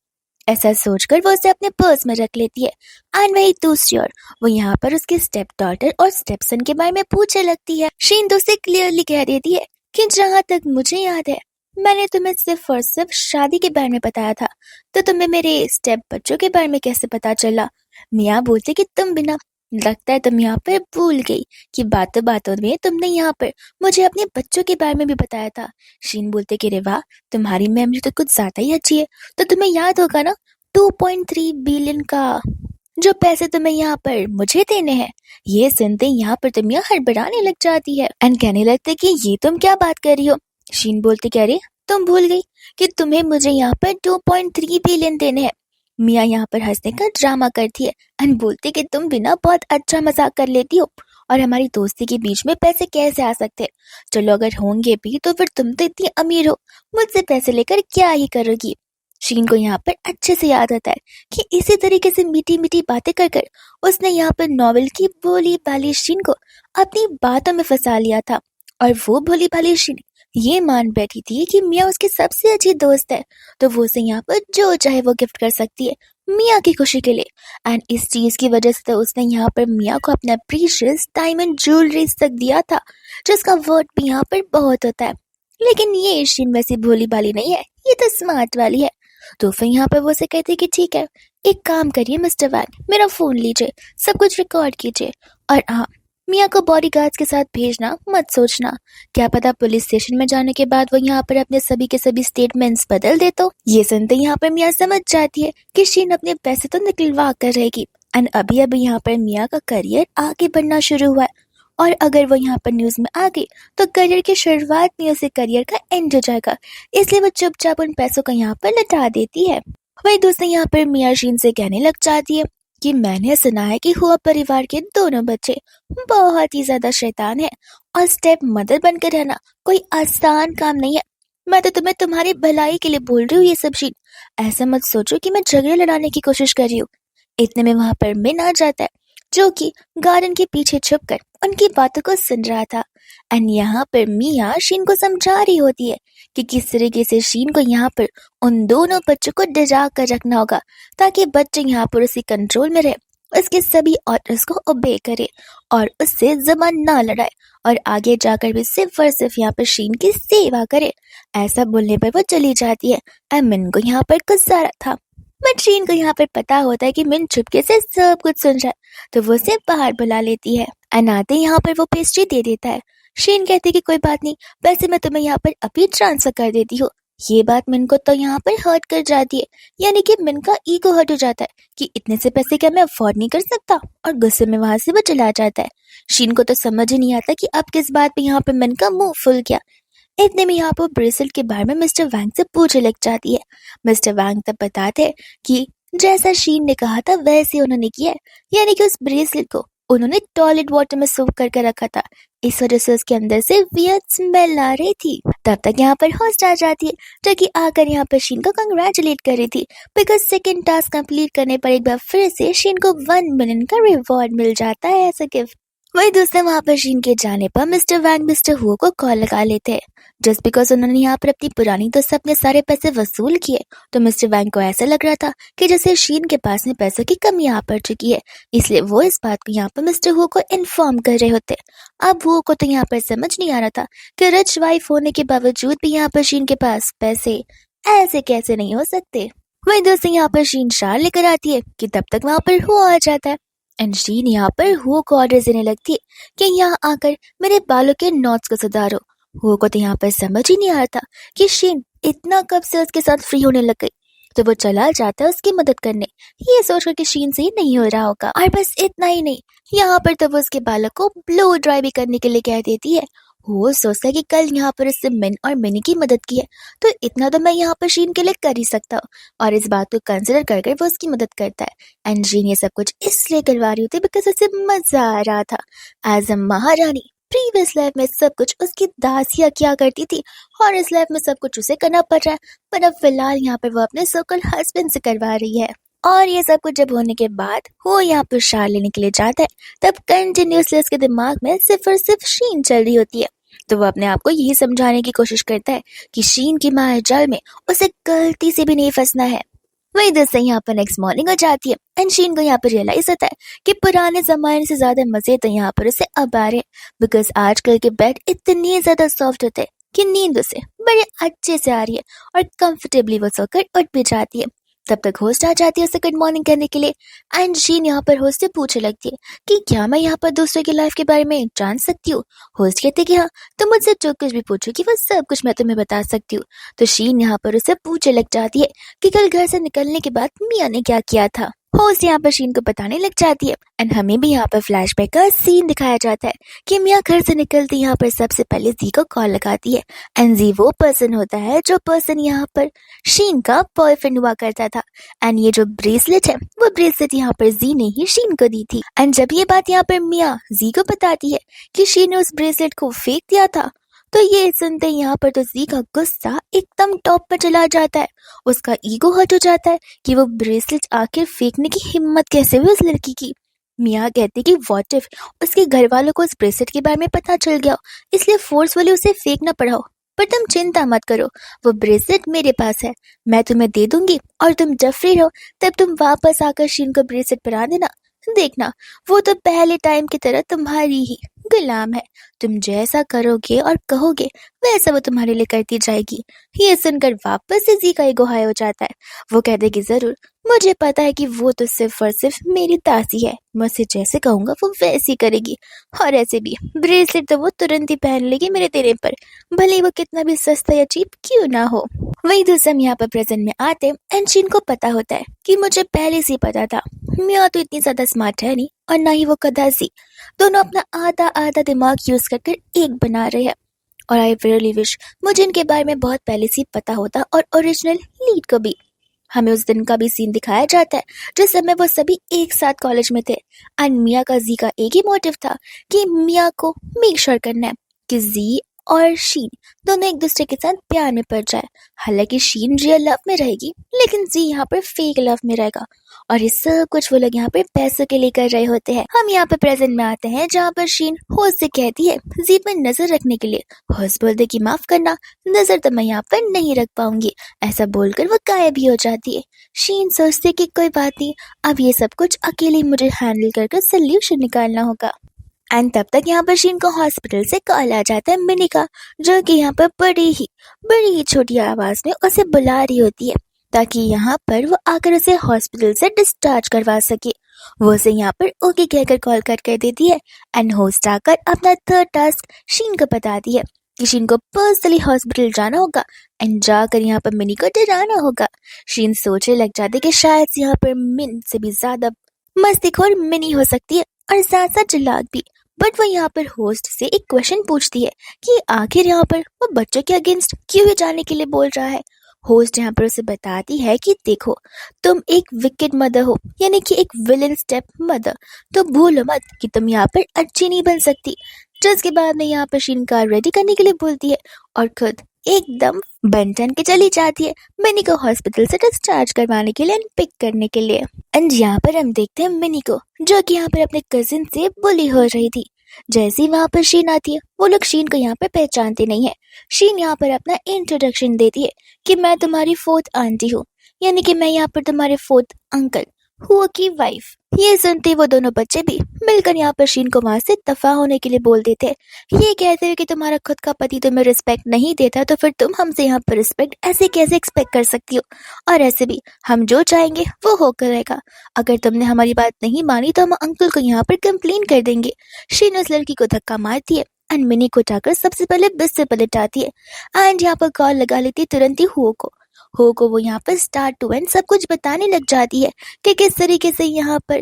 ऐसा सोचकर वो उसे अपने पर्स में रख लेती है। एंड वही दूसरी ओर वो यहाँ पर उसके स्टेप डॉटर और स्टेप सन के बारे में पूछने लगती है। शीन तो उसे क्लियरली कह देती है कि जहाँ तक मुझे याद है मैंने तुम्हें सिर्फ और सिर्फ शादी के बारे में बताया था, तो तुम्हें मेरे स्टेप बच्चों के बारे में कैसे पता चला। मिया बोलते कि तुम बिना, लगता है तुम यहाँ पर भूल गई कि बातों बातों में तुमने यहाँ पर मुझे अपने बच्चों के बारे में भी बताया था। शीन बोलते कि रे वाह, तुम्हारी मेमोरी तो कुछ ज्यादा ही अच्छी है। तो तुम्हें याद होगा ना 2.3 बिलियन का जो पैसे तुम्हें यहाँ पर मुझे देने हैं। ये सुनते यहाँ पर तुम यहाँ हड़बड़ाने लग जाती है एंड कहने लगते कि ये तुम क्या बात कर रही हो। शीन बोलते क्या रे, तुम भूल गई कि तुम्हें मुझे यहाँ पर 2.3 बिलियन देने हैं। मिया यहाँ पर हंसने का ड्रामा करती है एंड बोलती कि तुम बिना बहुत अच्छा मजाक कर लेती हो और हमारी दोस्ती के बीच में पैसे कैसे आ सकते हैं। चलो अगर होंगे भी तो फिर तुम तो इतनी अमीर हो, मुझसे पैसे लेकर क्या ही करोगी। शीन को यहाँ पर अच्छे से याद आता है कि इसी तरीके से मीठी मीठी बातें कर कर उसने यहाँ पर नॉवेल की भोली भाली शीन को अपनी बातों में फंसा लिया था और वो भोली भाली शीन ये मान बैठी थी कि मिया उसकी सबसे अच्छी दोस्त है, तो वो उसे यहाँ पर जो चाहे वो गिफ्ट कर सकती है मिया की खुशी के लिए। एंड इस चीज की वजह से तो उसने यहाँ पर मिया को अपना प्रीशियस डायमंड ज्वेलरी तक दिया था, जिसका वर्थ भी यहाँ पर बहुत होता है। लेकिन ये शीन वैसी भोली भाली नहीं है, ये तो स्मार्ट वाली है। तो फिर यहाँ पर वो उसे कहती कि ठीक है, एक काम करिए मिस्टर वैन, मेरा फोन लीजिए, सब कुछ रिकॉर्ड कीजिए, और हाँ, मिया को बॉडीगार्ड्स के साथ भेजना मत सोचना, क्या पता पुलिस स्टेशन में जाने के बाद वो यहाँ पर अपने सभी के सभी स्टेटमेंट्स बदल दे तो। ये सुनते यहाँ पर मिया समझ जाती है कि शीन अपने पैसे तो निकलवा कर रहेगी एंड अभी अभी यहाँ पर मिया का करियर आगे बढ़ना शुरू हुआ है, और अगर वो यहाँ पर न्यूज में आ गई तो करियर की शुरुआत में उसे करियर का एंड हो जाएगा, इसलिए वो चुपचाप उन पैसों को यहाँ पर लौटा देती है। वही दूसरे यहाँ पर मिया शीन से कहने लग जाती है कि मैंने सुना है कि हुआ परिवार के दोनों बच्चे बहुत ही ज्यादा शैतान है और स्टेप मदर बनकर रहना कोई आसान काम नहीं है। मैं तो तुम्हें तुम्हारी भलाई के लिए बोल रही हूँ ये सब शीन, ऐसा मत सोचो कि मैं झगड़े लड़ाने की कोशिश कर रही हूँ। इतने में वहां पर मिन आ जाता है जो कि गार्डन के पीछे छुपकर उनकी बातों को सुन रहा था एंड यहाँ पर मिया शीन को समझा रही होती है कि किस तरीके से शीन को यहाँ पर उन दोनों बच्चों को डरा कर रखना होगा ताकि बच्चे यहाँ पर उसी कंट्रोल में रहे, उसके सभी ऑर्डर्स को ओबे करे और उससे जबान ना लड़ाए और आगे जाकर भी सिर्फ और सिर्फ यहाँ पर शीन की सेवा करे। ऐसा बोलने पर वो चली जाती है एंड मिन को यहाँ पर गुस्सा आ रहा था, बट शीन को यहाँ पर पता होता है कि मिन चुपके से सब कुछ सुन रहा है, तो वो उसे बाहर बुला लेती है एंड आते यहाँ पर वो पेस्ट्री दे देता है। शीन कहती कि कोई बात नहीं, वैसे मैं तुम्हें यहाँ पर अभी ट्रांसफर कर देती हूँ। ये बात मिन को तो यहाँ पर हर्ट कर जाती है, यानी कि मिन का ईगो हर्ट हो जाता है कि इतने से पैसे क्या मैं अफोर्ड नहीं कर सकता, और गुस्से में वहां से वो चला जाता है। शीन को तो समझ ही नहीं आता कि अब किस बात पे यहाँ पे मिन का मुंह फुल गया। इतने में यहाँ पर ब्रेसलेट के बारे में मिस्टर वैंग से पूछने लग जाती है। मिस्टर वैंग तब बताते हैं कि जैसा शीन ने कहा था वैसे उन्होंने किया है, यानी कि उस ब्रेसलेट को उन्होंने टॉयलेट वाटर में सोख करके रखा था, इस वजह से उसके अंदर से वियर्ड स्मेल आ रही थी। तब तक यहाँ पर होस्ट आ जाती है जो कि आकर यहाँ पर शीन को कंग्रेचुलेट कर रही थी बिकॉज सेकंड टास्क कंप्लीट करने पर एक बार फिर से शीन को 1 मिलियन का रिवॉर्ड मिल जाता है एज अ गिफ्ट। वही दोस्तों वहां पर शीन के जाने पर मिस्टर वैंग मिस्टर हुओ को कॉल लगा लेते हैं। जस्ट बिकॉज उन्होंने यहाँ पर अपनी पुरानी दोस्त से अपने सारे पैसे वसूल किए, तो मिस्टर वैंग को ऐसा लग रहा था कि जैसे शीन के पास में पैसों की कमी यहाँ पड़ चुकी है, इसलिए वो इस बात को यहाँ पर मिस्टर हुओ को इन्फॉर्म कर रहे होते। अब हुओ को तो यहाँ पर समझ नहीं आ रहा था कि रिच वाइफ होने के बावजूद भी यहाँ पर शीन के पास पैसे ऐसे कैसे नहीं हो सकते। वही दोस्तों यहाँ पर शीन शार लेकर आती है कि तब तक वहां पर हुआ आ जाता है। एंड शीन यहाँ पर हुओ को ऑर्डर देने लगती है कि यहाँ आकर मेरे बालों के नॉट्स को सुधारो। हुओ को तो यहाँ पर समझ ही नहीं आ रहा था कि शीन इतना कब से उसके साथ फ्री होने लग गई, तो वो चला जाता है उसकी मदद करने, ये सोचकर कि शीन से ही नहीं हो रहा होगा। और बस इतना ही नहीं, यहाँ पर तो वो उसके बालों को ब्लो ड्राई भी करने के लिए कह देती है। वो सोचता है कि कल यहाँ पर उससे मिन और मिनी की मदद की है, तो इतना तो मैं यहाँ पर शीन के लिए कर ही सकता हूँ, और इस बात को कंसिडर कर वो उसकी मदद करता है। एंड शीन ये सब कुछ इसलिए करवा रही होती बिकॉज उसे मजा आ रहा था। एज अ महारानी प्रीवियस लाइफ में सब कुछ उसकी दासियां किया करती थी, और इस लाइफ में सब कुछ उसे करना पड़ रहा है, पर अब फिलहाल यहाँ पर वो अपने सोकल हस्बैंड से करवा रही है। और ये सब कुछ जब होने के बाद वो यहाँ पर शार लेने के लिए जाता है, तब कंटिन्यूसली उसके दिमाग में सिर्फ और सिर्फ शीन चल रही होती है। तो वो अपने आप को यही समझाने की कोशिश करता है कि शीन की माया जाल में उसे गलती से भी नहीं फंसना है। वही दोस्तों यहाँ पर नेक्स्ट मॉर्निंग हो जाती है एंड शीन को यहाँ पर रियलाइज होता है कि पुराने जमाने से ज्यादा मजे तो यहाँ पर उसे अब आ रहे हैं, बिकॉज आजकल के बेड इतने ज्यादा सॉफ्ट होते हैं कि नींद उसे बड़े अच्छे से आ रही है और कंफर्टेबली वो सोकर उठ भी जाती है। तब तक होस्ट आ जाती है उसे गुड मॉर्निंग करने के लिए, एंड शीन यहाँ पर होस्ट से पूछने लगती है कि क्या मैं यहाँ पर दूसरे की लाइफ के बारे में जान सकती हूँ। होस्ट कहते कि हाँ, तुम मुझसे जो कुछ भी पूछोगी वो सब कुछ मैं तुम्हें बता सकती हूँ। तो शीन यहाँ पर उसे पूछने लग जाती है कि कल घर से निकलने के बाद मिया ने क्या किया था। होस्ट यहाँ पर शीन को बताने लग जाती है एंड हमें भी यहाँ पर फ्लैशबैक का सीन दिखाया जाता है कि मिया घर से निकलती यहाँ पर सबसे पहले जी को कॉल लगाती है, एंड जी वो पर्सन होता है जो पर्सन यहाँ पर शीन का बॉयफ्रेंड हुआ करता था। एंड ये जो ब्रेसलेट है वो ब्रेसलेट यहाँ पर जी ने ही शीन को दी थी। एंड जब ये बात यहाँ पर मिया जी को बताती है कि शीन ने उस ब्रेसलेट को फेंक दिया था, तो ये सुनते ही यहाँ पर तो जी का गुस्सा एकदम टॉप पर चला जाता है। उसका ईगो हर्ट हो जाता है कि वो ब्रेसलेट आखिर फेंकने की हिम्मत कैसे हुई उस लड़की की। मिया कहती कि व्हाट इफ उसके घर वालों को उस ब्रेसलेट के बारे में पता चल गया, इसलिए फोर्सफुली उसे फेंकना पड़ा हो। पर तुम चिंता मत करो, वो ब्रेसलेट मेरे पास है, मैं तुम्हें दे दूंगी, और तुम जब फ्री हो तब तुम वापस आकर शीन को ब्रेसलेट पहना देना। देखना, वो तो पहले टाइम की तरह तुम्हारी ही गुलाम है, तुम जैसा करोगे और कहोगे वैसा वो तुम्हारे लिए करती जाएगी। ये सुनकर वापस से जी का ईगो हाई हो जाता है। वो कहते कि जरूर, मुझे पता है कि वो तो सिर्फ और सिर्फ मेरी दासी है, मैं उसे जैसे कहूंगा वो वैसी करेगी, और ऐसे भी ब्रेसलेट तो वो तुरंत ही पहन लेगी मेरे देने पर, भले वो कितना भी सस्ता या चीप क्यों ना हो। वही दूसरा यहाँ पर प्रेजेंट में आते एंड शीन को पता होता है कि मुझे पहले से ही पता था, मिया तो इतनी ज्यादा स्मार्ट है नहीं और ना ही वो कदासी, दोनों अपना आधा आधा दिमाग यूज कर एक बना रहे हैं। और आई रियली विश मुझे इनके बारे में बहुत पहले से पता होता, और ओरिजिनल लीड को भी। हमें उस दिन का भी सीन दिखाया जाता है जिस समय वो सभी एक साथ कॉलेज में थे, एंड मिया का जी का एक ही मोटिव था कि मिया को मेक श्योर करना है कि जी और शीन दोनों एक दूसरे के साथ प्यार में पड़ जाए। हालांकि शीन रियल लव में रहेगी, लेकिन जी यहाँ पर फेक लव में रहेगा, और ये सब कुछ वो लोग यहाँ पे पैसों के लिए कर रहे होते हैं। हम यहाँ पे प्रेजेंट में आते हैं जहाँ पर शीन होस्ट से कहती है जी पर नजर रखने के लिए। होस्ट बोलते कि माफ करना, नजर तो मैं यहाँ पर नहीं रख पाऊंगी, ऐसा बोलकर वो गायब भी हो जाती है। शीन सोचते कि कोई बात नहीं, अब ये सब कुछ अकेले मुझे हैंडल करके सोल्यूशन निकालना होगा। एंड तब तक यहाँ पर शीन को हॉस्पिटल से कॉल आ जाता है मिनी का, जो कि यहाँ पर बड़ी ही छोटी आवाज में उसे बुला रही होती है ताकि यहाँ पर वो आकर उसे हॉस्पिटल से डिस्चार्ज करवा सके। वो उसे यहाँ पर ओके कहकर कॉल कट कर देती है एंड होस्ट आकर अपना थर्ड टास्क शीन को बताती है कि शीन को पर्सनली हॉस्पिटल जाना होगा एंड जाकर यहाँ पर मिनी को डराना होगा। शीन सोचने लग जाती कि शायद यहाँ पर मिन से भी ज्यादा मस्तीखोर मिनी हो सकती है और साथ साथ चालाक भी। बट वो यहाँ पर होस्ट से एक क्वेश्चन पूछती है कि आखिर यहाँ पर वो बच्चों के अगेंस्ट क्यों ही जाने के लिए बोल रहा है। होस्ट यहाँ पर उसे बताती है कि देखो, तुम एक विकेट मदर हो, यानी कि एक विलन स्टेप मदर, तो भूलो मत कि तुम यहाँ पर अच्छी नहीं बन सकती। जिसके बाद में यहाँ पर शीन कार रेडी करने के लिए बोलती है और खुद एकदम बंटन के चली जाती है मिनी को हॉस्पिटल से डिस्चार्ज करवाने के लिए एंड पिक करने के लिए। एंड यहाँ पर हम देखते हैं मिनी को, जो कि यहाँ पर अपने कजिन से बुली हो रही थी। जैसे ही वहां पर शीन आती है वो लोग शीन को यहाँ पर पहचानते नहीं है। शीन यहाँ पर अपना इंट्रोडक्शन देती है कि मैं तुम्हारी फोर्थ आंटी हूँ, यानी कि मैं यहाँ पर तुम्हारे फोर्थ अंकल हुआ की वाइफ। ये सुनते वो दोनों बच्चे भी मिलकर यहाँ पर शीन को वहां से दफा होने के लिए बोल देते हैं। ये कहते हुए कि तुम्हारा खुद का पति तुम्हें रिस्पेक्ट नहीं देता तो फिर तुम हमसे यहाँ पर रिस्पेक्ट ऐसे कैसे एक्सपेक्ट कर सकती हो, और ऐसे भी हम जो चाहेंगे वो होकर रहेगा। अगर तुमने हमारी बात नहीं मानी तो हम अंकल को यहाँ पर कंप्लेन कर देंगे। शीन उस लड़की को धक्का मारती है एंड मिनी को उठाकर सबसे पहले बस से पलटाती है एंड यहाँ पर कॉल लगा लेती है तुरंत ही हो को वो यहाँ पर स्टार्ट टू एंड सब कुछ बताने लग जाती है कि किस तरीके से यहाँ पर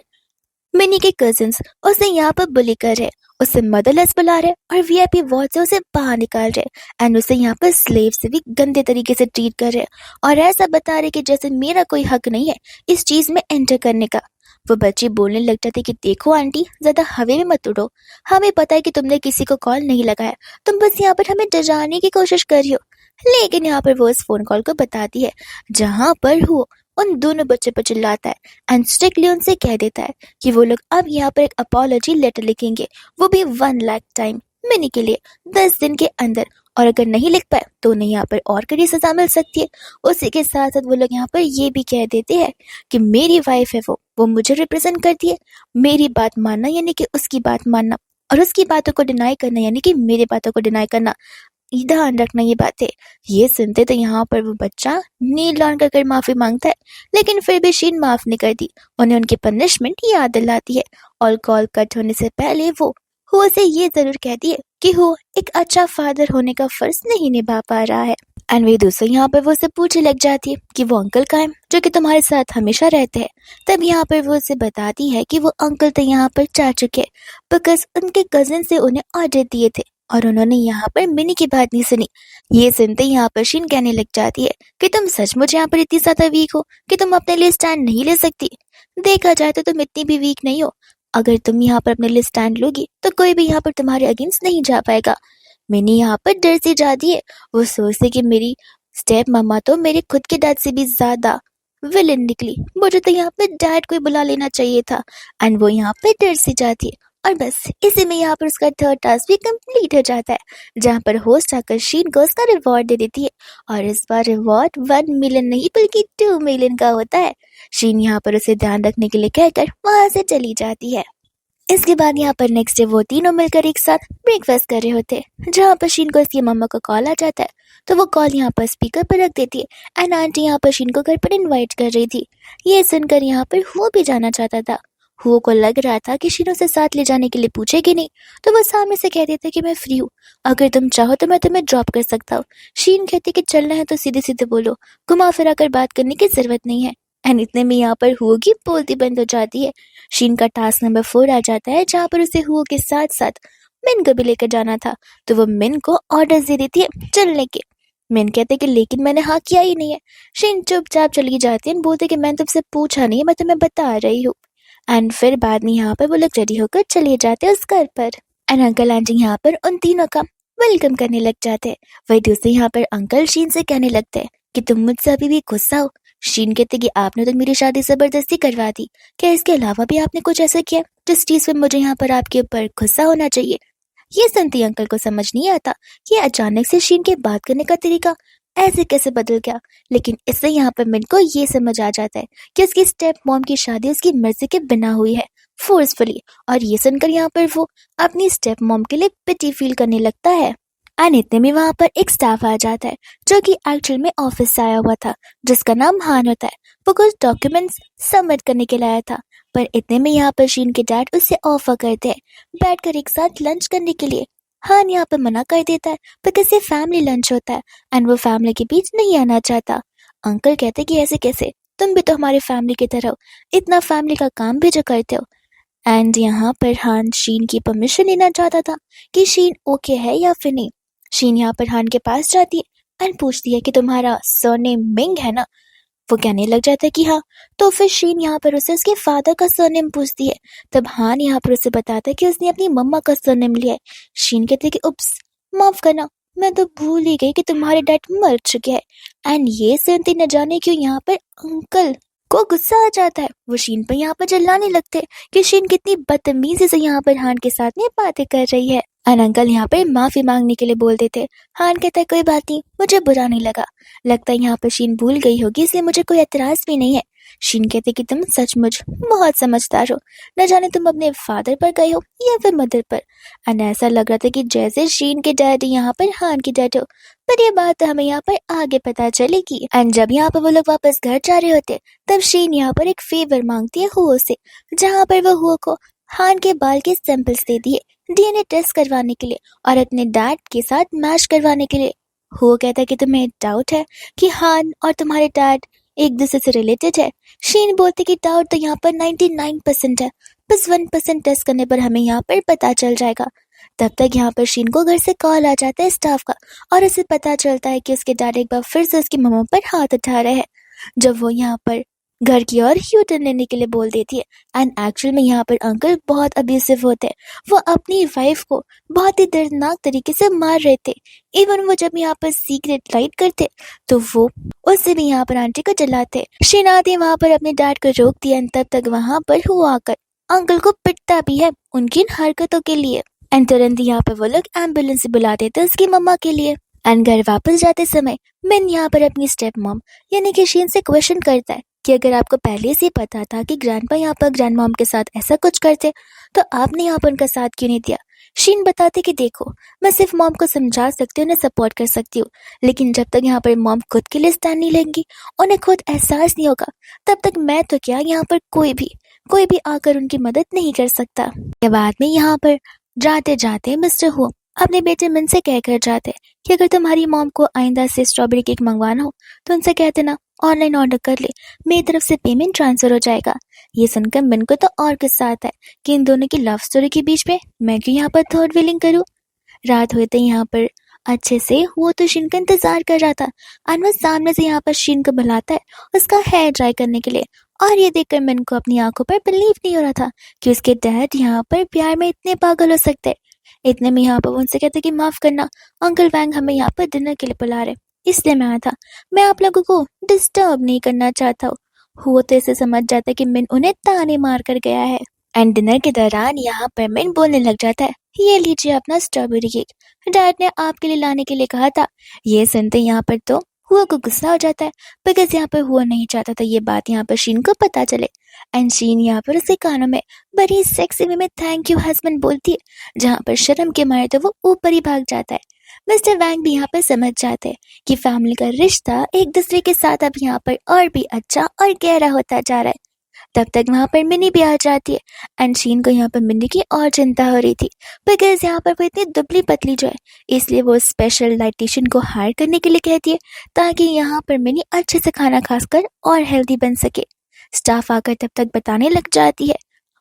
मिनी के कजिन्स उसे यहाँ पर बुली कर रहे, उसे मदरलेस बुला रहे और वीआईपी वार्ड से उसे बाहर निकाल रहे एंड उसे यहाँ पर स्लेव से भी गंदे तरीके से ट्रीट कर रहे और ऐसा बता रहे कि जैसे मेरा कोई हक नहीं है इस चीज में एंटर करने का। वो बच्ची बोलने लग जाती कि देखो आंटी, ज्यादा हवे में मत उड़ो, हमें पता है कि तुमने किसी को कॉल नहीं लगाया, तुम बस यहाँ पर हमें डराने की कोशिश कर रही हो। लेकिन यहाँ पर वो इस फोन कॉल को बताती है जहां पर वो उन दोनों बच्चे पर चिल्लाता है एंड स्ट्रिक्टली उनसे कह देता है कि वो लोग अब यहाँ पर एक अपॉलॉजी लेटर लिखेंगे, वो भी 1 लाख टाइम मिनी के लिए 10 दिन के अंदर, और अगर नहीं लिख पाए तो उन्हें यहाँ पर और कड़ी सजा मिल सकती है। उसी के साथ साथ वो लोग यहाँ पर ये भी कह देते हैं कि मेरी वाइफ है वो मुझे रिप्रेजेंट करती है, मेरी बात मानना यानी कि उसकी बात मानना और उसकी बातों को डिनाई करना यानी कि मेरी बातों को डिनाई करना, ध्यान रखना ये बातें। ये सुनते तो यहाँ पर वो बच्चा नील डाउन कर माफी मांगता है, लेकिन फिर भी शीन माफ नहीं करती, उन्हें उनकी पनिशमेंट याद दिलाती है और कॉल कट होने से पहले वो से ये जरूर कहती है कि वो एक अच्छा फादर होने का फर्ज नहीं निभा पा रहा है। एंड वे दूसरे यहाँ पर वो से पूछने लग जाती है कि वो अंकल कहाँ है जो कि तुम्हारे साथ हमेशा रहते हैं। तब यहाँ पर वो उसे बताती है कि वो अंकल तो यहाँ पर जा चुके बिकॉज उनके कजिन से उन्हें ऑर्डर दिए थे और उन्होंने यहाँ पर मिनी की बात नहीं सुनी। ये सुनते यहाँ पर शीन कहने लग जाती है कि तुम सचमुच यहाँ पर इतनी ज्यादा वीक हो कि तुम अपने लिए स्टैंड नहीं ले सकती। देखा जाए तो तुम इतनी भी वीक नहीं हो, अगर तुम यहाँ पर अपने लिए स्टैंड लोगी तो कोई भी यहाँ पर तुम्हारे अगेंस्ट नहीं जा पाएगा। मिनी यहाँ पर डर से जाती है, वो सोचती कि मेरी स्टेप मम्मा तो मेरे खुद के डैड से भी ज्यादा विलन निकली, मुझे तो यहाँ पे डैड को ही बुला लेना चाहिए था। एंड वो यहाँ पे डर से जाती है और बस इसी में यहाँ पर उसका थर्ड टास्क भी कंप्लीट हो जाता है जहाँ पर होस्ट आकर शीन को उसका रिवॉर्ड दे देती है और इस बार रिवॉर्ड 1 मिलियन नहीं बल्कि 2 मिलियन का होता है। शीन यहाँ पर उसे ध्यान रखने के लिए कहकर वहां से चली जाती है। इसके बाद यहाँ पर नेक्स्ट डे वो तीनों मिलकर एक साथ ब्रेकफास्ट कर रहे होते हैं जहाँ पर शीन को उसकी मम्मा का कॉल आ जाता है, तो वो कॉल यहाँ पर स्पीकर पर रख देती है एंड आंटी यहाँ पर शीन को घर पर इनवाइट कर रही थी। ये सुनकर यहाँ पर हुओ भी जाना चाहता था। हुओ को लग रहा था कि शीन उसे साथ ले जाने के लिए पूछेगी नहीं, तो वो सामने से कह देता कि मैं फ्री हूँ, अगर तुम चाहो तो मैं तुम्हें ड्रॉप कर सकता हूँ। शीन कहती कि चलना है तो सीधे सीधे बोलो, घुमा फिरा कर बात करने की जरूरत नहीं है। एंड इतने में यहाँ पर हुओ की बोलती बंद हो जाती है। शीन का टास्क नंबर 4 आ जाता है जहाँ पर उसे हुओ के साथ साथ मिन को भी लेकर जाना था, तो वो मिन को ऑर्डर दे देती है चलने के। मिन कहते कि लेकिन मैंने हाँ किया ही नहीं है। शीन चुपचाप चली जाती है, बोलते कि मैंने तुमसे पूछा नहीं है, मैं तुम्हें बता रही हूँ। एंड फिर बाद में यहाँ पर वो लोग रेडी होकर चले जाते हैं उस घर पर एंड अंकल आंटी यहाँ पर उन तीनों का वेलकम करने लग जाते हैं। वही दूसरे यहाँ पर अंकल शीन से कहने लगते हैं कि तुम मुझसे अभी भी गुस्सा हो। शीन कहते कि आपने तो मेरी शादी जबरदस्ती करवा दी, क्या इसके अलावा भी आपने कुछ ऐसा किया जिस चीज पे मुझे यहाँ पर आपके ऊपर गुस्सा होना चाहिए। ये सुनती अंकल को समझ नहीं आता कि अचानक से शीन के बात करने का तरीका ऐसे कैसे बदल गया, लेकिन इससे यहाँ पर मिन को ये समझ आ जाता है कि उसकी स्टेप मॉम की शादी उसकी मर्जी के बिना हुई है फोर्सफुली, और ये सुनकर यहाँ पर वो अपनी स्टेप मॉम के लिए पिटी फील करने लगता है। एंड इतने में वहां पर एक स्टाफ आ जाता है जो कि एक्चुअल में ऑफिस से आया हुआ था, जिसका नाम हान होता है। वो कुछ डॉक्यूमेंट्स सबमिट करने के लिए आया था, पर इतने में यहाँ पर शीन के डैड उससे ऑफर करते हैं बैठकर एक साथ लंच करने के लिए। हान यहाँ पर मना कर देता है बिकॉज ये फैमिली लंच होता है एंड वो फैमिली के बीच नहीं आना चाहता। अंकल कहते कि ऐसे कैसे, तुम भी तो हमारी फैमिली की तरह हो, इतना फैमिली का काम भी जो करते हो। एंड यहाँ पर हान शीन की परमिशन लेना चाहता था कि शीन ओके है या फिर नहीं। शीन यहाँ पर हान के पास जाती है एंड पूछती है कि तुम्हारा सरनेम मिंग है ना। वो कहने लग जाता है कि हाँ। तो फिर शीन यहाँ पर उसे उसके फादर का सरनेम पूछती है। तब हान यहाँ पर उसे बताता है कि उसने अपनी मम्मा का सरनेम लिया है। शीन कहते कि उप्स, माफ करना, मैं तो भूल ही गई कि तुम्हारे डैड मर चुके हैं। एंड ये सुनते न जाने क्यों यहाँ पर अंकल को गुस्सा आ जाता है। वो शीन पर यहाँ पर चिल्लाने लगते हैं कि शीन कितनी बदतमीजी से यहाँ पर हान के साथ में बातें कर रही है। और अंकल यहाँ पर माफी मांगने के लिए बोल देते। हान कहता है कोई बात नहीं, मुझे बुरा नहीं लगा, लगता है यहाँ पर शीन भूल गई होगी, इसलिए मुझे कोई एतराज भी नहीं है। शीन कहते कि तुम सचमुच बहुत समझदार हो, न जाने तुम अपने फादर पर गए हो या फिर मदर पर। एंड ऐसा लग रहा था कि जैसे शीन के डैड यहाँ पर हान के डैड हो, पर ये बात हमें यहाँ पर आगे पता चलेगी। एंड जब यहाँ पर वो लोग वापस घर जा रहे होते, तब शीन यहाँ पर एक फेवर मांगती है हुओ से, जहाँ पर वो हुओ को हान के बाल के सैंपल्स दे दिए डीएनए टेस्ट करवाने के लिए और अपने डैड के साथ मैच करवाने के लिए। हुओ कहता है कि तुम्हें डाउट है कि हान और तुम्हारे डैड एक दूसरे से रिलेटेड है। शीन बोलती कि डाउट तो यहाँ पर 99% है, बस 1% टेस्ट करने पर हमें यहाँ पर पता चल जाएगा। तब तक यहाँ पर शीन को घर से कॉल आ जाता है स्टाफ का, और उसे पता चलता है कि उसके डैड एक बार फिर से उसकी मम्मा पर हाथ उठा रहे हैं। जब वो यहाँ पर घर की ओर यू टर्न लेने के लिए बोल देती है, एंड एक्चुअल में यहाँ पर अंकल बहुत अब्यूसिव होते हैं। वो अपनी वाइफ को बहुत ही दर्दनाक तरीके से मार रहे थे। इवन वो जब यहाँ पर सीक्रेट लाइट करते तो वो उससे भी यहाँ पर आंटी को जलाते। शीन आती वहां पर अपने डैड को रोकती है, तब तक वहां पर हुआ आकर अंकल को पिटता भी है उनकी इन हरकतों के लिए। एंड तुरंत यहाँ पर वो लोग एम्बुलेंस बुला देते उसकी मम्मा के लिए। एंड घर वापस जाते समय मिन यहाँ पर अपनी स्टेप मॉम यानी कि शीन से क्वेश्चन करता है कि अगर आपको पहले से पता था कि ग्रैंडपा यहाँ पर ग्रैंड मॉम के साथ ऐसा कुछ करते, तो आपने यहाँ पर उनका साथ क्यों नहीं दिया। शीन बताते कि देखो, मैं सिर्फ मॉम को समझा सकती हूँ, उन्हें सपोर्ट कर सकती हूँ, लेकिन जब तक यहाँ पर मॉम खुद के लिए स्टैंड नहीं लेंगी, उन्हें खुद एहसास नहीं होगा, तब तक मैं तो क्या यहाँ पर कोई भी आकर उनकी मदद नहीं कर सकता। के बाद में यहाँ पर जाते जाते मिस्टर हुआ अपने बेटे मिन से कहकर जाते कि अगर तुम्हारी मॉम को आइंदा से स्ट्रॉबेरी केक मंगवाना हो तो उनसे कहते ना ऑनलाइन ऑर्डर कर ले, मेरी तरफ से पेमेंट ट्रांसफर हो जाएगा। ये सुनकर मिन को तो और गुस्सा आता है कि इन दोनों की लव स्टोरी के बीच में मैं क्यों यहाँ पर थर्ड व्हीलिंग करूँ। रात होते यहाँ पर अच्छे से वो तो शीन का इंतजार कर रहा था, और वो सामने से यहाँ पर शीन को बुलाता है उसका हेयर ड्राई करने के लिए। और ये देखकर मिन को अपनी आंखों पर बिलीव नहीं हो रहा था कि उसके डैड यहाँ पर प्यार में इतने पागल हो सकते। इतने में यहाँ पर वो उनसे कहते कि माफ करना, अंकल वैंग हमें यहाँ पर डिनर के लिए बुला रहे, इसलिए मैं आया था, मैं आप लोगों को डिस्टर्ब नहीं करना चाहता हूँ। वो तो इसे समझ जाता है कि मिन उन्हें ताने मार कर गया है। एंड डिनर के दौरान यहाँ पर मिन बोलने लग जाता है, ये लीजिए अपना स्ट्रॉबेरी केक, डैड ने आपके लिए लाने के लिए कहा था। ये सुनते यहाँ पर तो हुआ को गुस्सा हो जाता है, बिकॉज यहाँ पर हुआ नहीं चाहता था ये बात यहाँ पर शीन को पता चले। एंड शीन यहाँ पर उसके कानों में बड़ी सेक्सी वे में थैंक यू हस्बैंड बोलती है, जहाँ पर शर्म के मारे तो वो ऊपर ही भाग जाता है। मिस्टर वैंग भी यहाँ पर समझ जाते हैं कि फैमिली का रिश्ता एक दूसरे के साथ अब यहाँ पर और भी अच्छा और गहरा होता जा रहा है। तब तक वहां पर मिनी भी आ जाती है, एंड शीन को यहाँ पर मिनी की और चिंता हो रही थी, बिकॉज यहाँ पर वो इतनी दुबली पतली जो है, इसलिए वो स्पेशल डाइटिशियन को हायर करने के लिए कहती है ताकि यहाँ पर मिनी अच्छे से खाना खाकर और हेल्दी बन सके। स्टाफ आकर तब तक बताने लग जाती है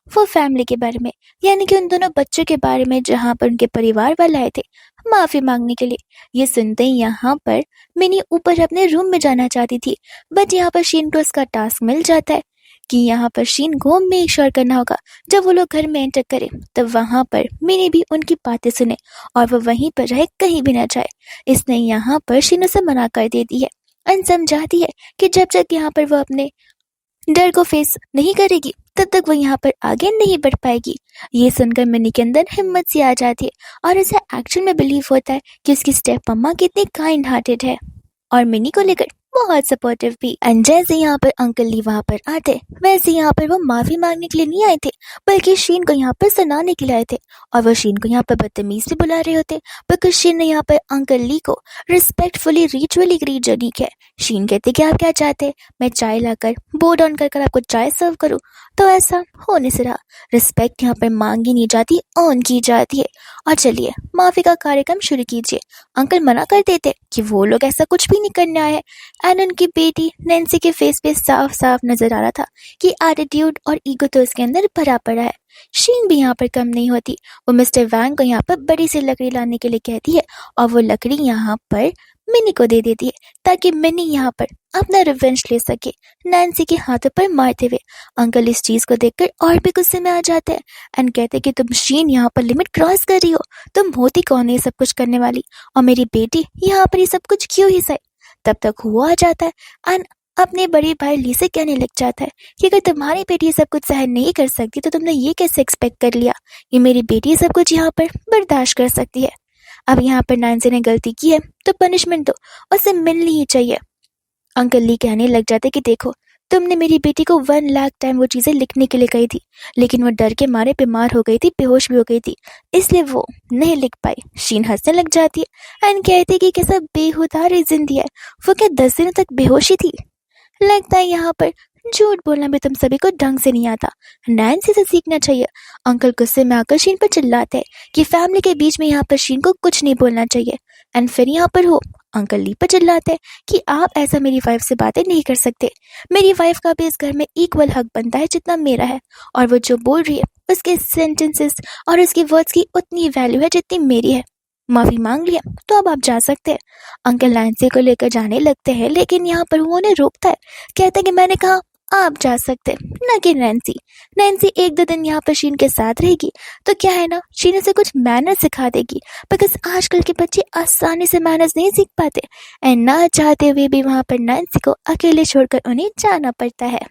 वो फैमिली के बारे में, यानी कि उन दोनों बच्चों के बारे में जहाँ पर उनके परिवार वाले आए थे माफी मांगने के लिए। ये सुनते ही यहाँ पर मिनी ऊपर अपने रूम में जाना चाहती थी, बट यहाँ पर शीन को उसका टास्क मिल जाता है कि यहाँ पर शीन को मेक श्योर करना होगा जब वो लोग घर में एंटर करें तब वहां पर मिनी भी उनकी बातें सुने और वो वहीं पर रहे, कहीं भी ना जाए। इसने यहाँ पर शीन उसे मना कर देती है और समझाती है कि जब तक यहाँ पर वो अपने डर को फेस नहीं करेगी तब तक वो यहाँ पर आगे नहीं बढ़ पाएगी। ये सुनकर मिनी के अंदर हिम्मत सी आ जाती है और उसे एक्चुअल में बिलीव होता है कि उसकी स्टेप मम्मा कितनी काइंड हार्टेड है और मिनी को लेकर बहुत सपोर्टिव भी। एंड जैसे यहाँ पर अंकल ली वहां पर आते, वैसे यहाँ पर वो माफी मांगने के लिए नहीं आए थे, बल्कि शीन को यहाँ पर सुनाने के लिए आए थे। और वो शीन को यहाँ पर बदतमीज भी बुला रहे होते, बिकॉज शीन ने यहाँ पर अंकल ली को रिस्पेक्टफुली रिचुअली ग्रीट नहीं किया। शीन कहते कि आप क्या चाहते, मैं चाय लाकर बोर्ड ऑन कर आपको चाय सर्व करूँ, तो ऐसा हो नहीं रहा। रिस्पेक्ट यहाँ पर मांगी नहीं जाती, ऑन की जाती है। और चलिए माफी का कार्यक्रम शुरू कीजिए। अंकल मना कर देते कि वो लोग ऐसा कुछ भी नहीं करने आए हैं। एंड उनकी बेटी नैन्सी के फेस पे साफ साफ नजर आ रहा था कि एटीट्यूड और ईगो तो उसके अंदर भरा पड़ा है। शीन भी यहाँ पर कम नहीं होती, वो मिस्टर वैंग को यहाँ पर बड़ी सी लकड़ी लाने के लिए कहती है और वो लकड़ी यहाँ पर मिनी को दे देती है ताकि मिनी यहाँ पर अपना रिवेंज ले सके नैन्सी के हाथों पर मारते हुए। अंकल इस चीज को देखकर और भी गुस्से में आ जाते हैं एंड कहते कि तुम शीन यहाँ पर लिमिट क्रॉस कर रही हो, तुम होती कौन है ये सब कुछ करने वाली, और मेरी बेटी यहाँ पर ये सब कुछ क्यों ही सही। तब तक हुआ आ जाता है एंड अपने बड़े भाई ली से कहने लग जाता है कि अगर तुम्हारी बेटी ये सब कुछ सहन नहीं कर सकती तो तुमने ये कैसे एक्सपेक्ट कर लिया कि मेरी बेटी ये सब कुछ यहाँ पर बर्दाश्त कर सकती है। अब यहाँ पर नैन्सी ने गलती की है तो पनिशमेंट दो, उसे मिलनी ही चाहिए। अंकल ली कहने लग जाते कि देखो, तुमने मेरी बेटी को 1 लाख टाइम वो चीजें लिखने के लिए कही थी, लेकिन वो डर के मारे बीमार हो गई थी, बेहोश भी हो गई थी, इसलिए वो नहीं लिख पाई। शीन हंसने लग जाती है एंड कहती कि कैसा बेहुदा रीजन दिया है, वो क्या 10 दिनों तक बेहोशी थी। लगता है यहाँ पर झूठ बोलना भी तुम सभी को ढंग से नहीं आता, नैन्सी से सीखना चाहिए। अंकल गुस्से में आकर शीन पर चिल्लाते हैं कि फैमिली के बीच में यहाँ पर शीन को कुछ नहीं बोलना चाहिए। एंड फिर यहाँ पर हो अंकल ली पर चिल्लाते हैं कि आप ऐसा मेरी वाइफ से बातें नहीं कर सकते, मेरी वाइफ का भी इस घर में इक्वल हक बनता है जितना मेरा है, और वो जो बोल रही है उसके सेंटेंसेस और उसकी वर्ड्स की उतनी वैल्यू है जितनी मेरी है। माफी मांग लिया तो अब आप जा सकते हैं। अंकल नैन्सी को लेकर जाने लगते हैं, लेकिन यहाँ पर वो उन्हें रोकता है, कहता है कि मैंने कहा आप जा सकते हैं, न कि नैन्सी। नैन्सी 1-2 दिन यहाँ पर शीन के साथ रहेगी तो क्या है ना, शीन उसे कुछ मैनर्स सिखा देगी, बिकॉज आजकल के बच्चे आसानी से मैनर्स नहीं सीख पाते एंड ना चाहते हुए भी वहाँ पर नैन्सी को अकेले छोड़कर उन्हें जाना पड़ता है।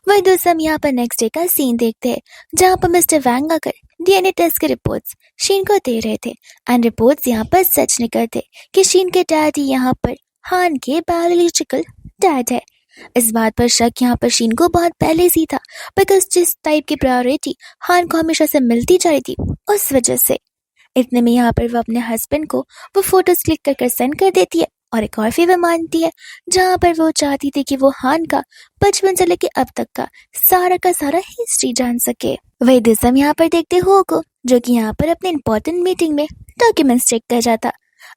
वही दोस्तों हम यहाँ पर नेक्स्ट डे का सीन देखते हैं, जहाँ पर मिस्टर वैंग आकर डीएनए टेस्ट के रिपोर्ट्स शीन को दे रहे थे एंड रिपोर्ट्स यहाँ पर सच निकलते कि शीन के डैड ही यहाँ पर हान के बायोलॉजिकल डैड है। इस बात पर शक यहाँ पर शीन को बहुत पहले से ही था, बिकॉज जिस टाइप की प्रायोरिटी हान को हमेशा से मिलती जा रही थी उस वजह से। इतने में यहाँ पर वो अपने हस्बैंड को वो फोटोज क्लिक कर सेंड कर देती है और एक और फेवर मानती है, जहाँ पर वो चाहती थी कि वो हान का बचपन से लेके अब तक का सारा हिस्ट्री जान सके। वही दिस हम यहाँ पर देखते हो को, जो कि यहाँ पर अपने इम्पोर्टेंट मीटिंग में डॉक्यूमेंट्स चेक कर जाता।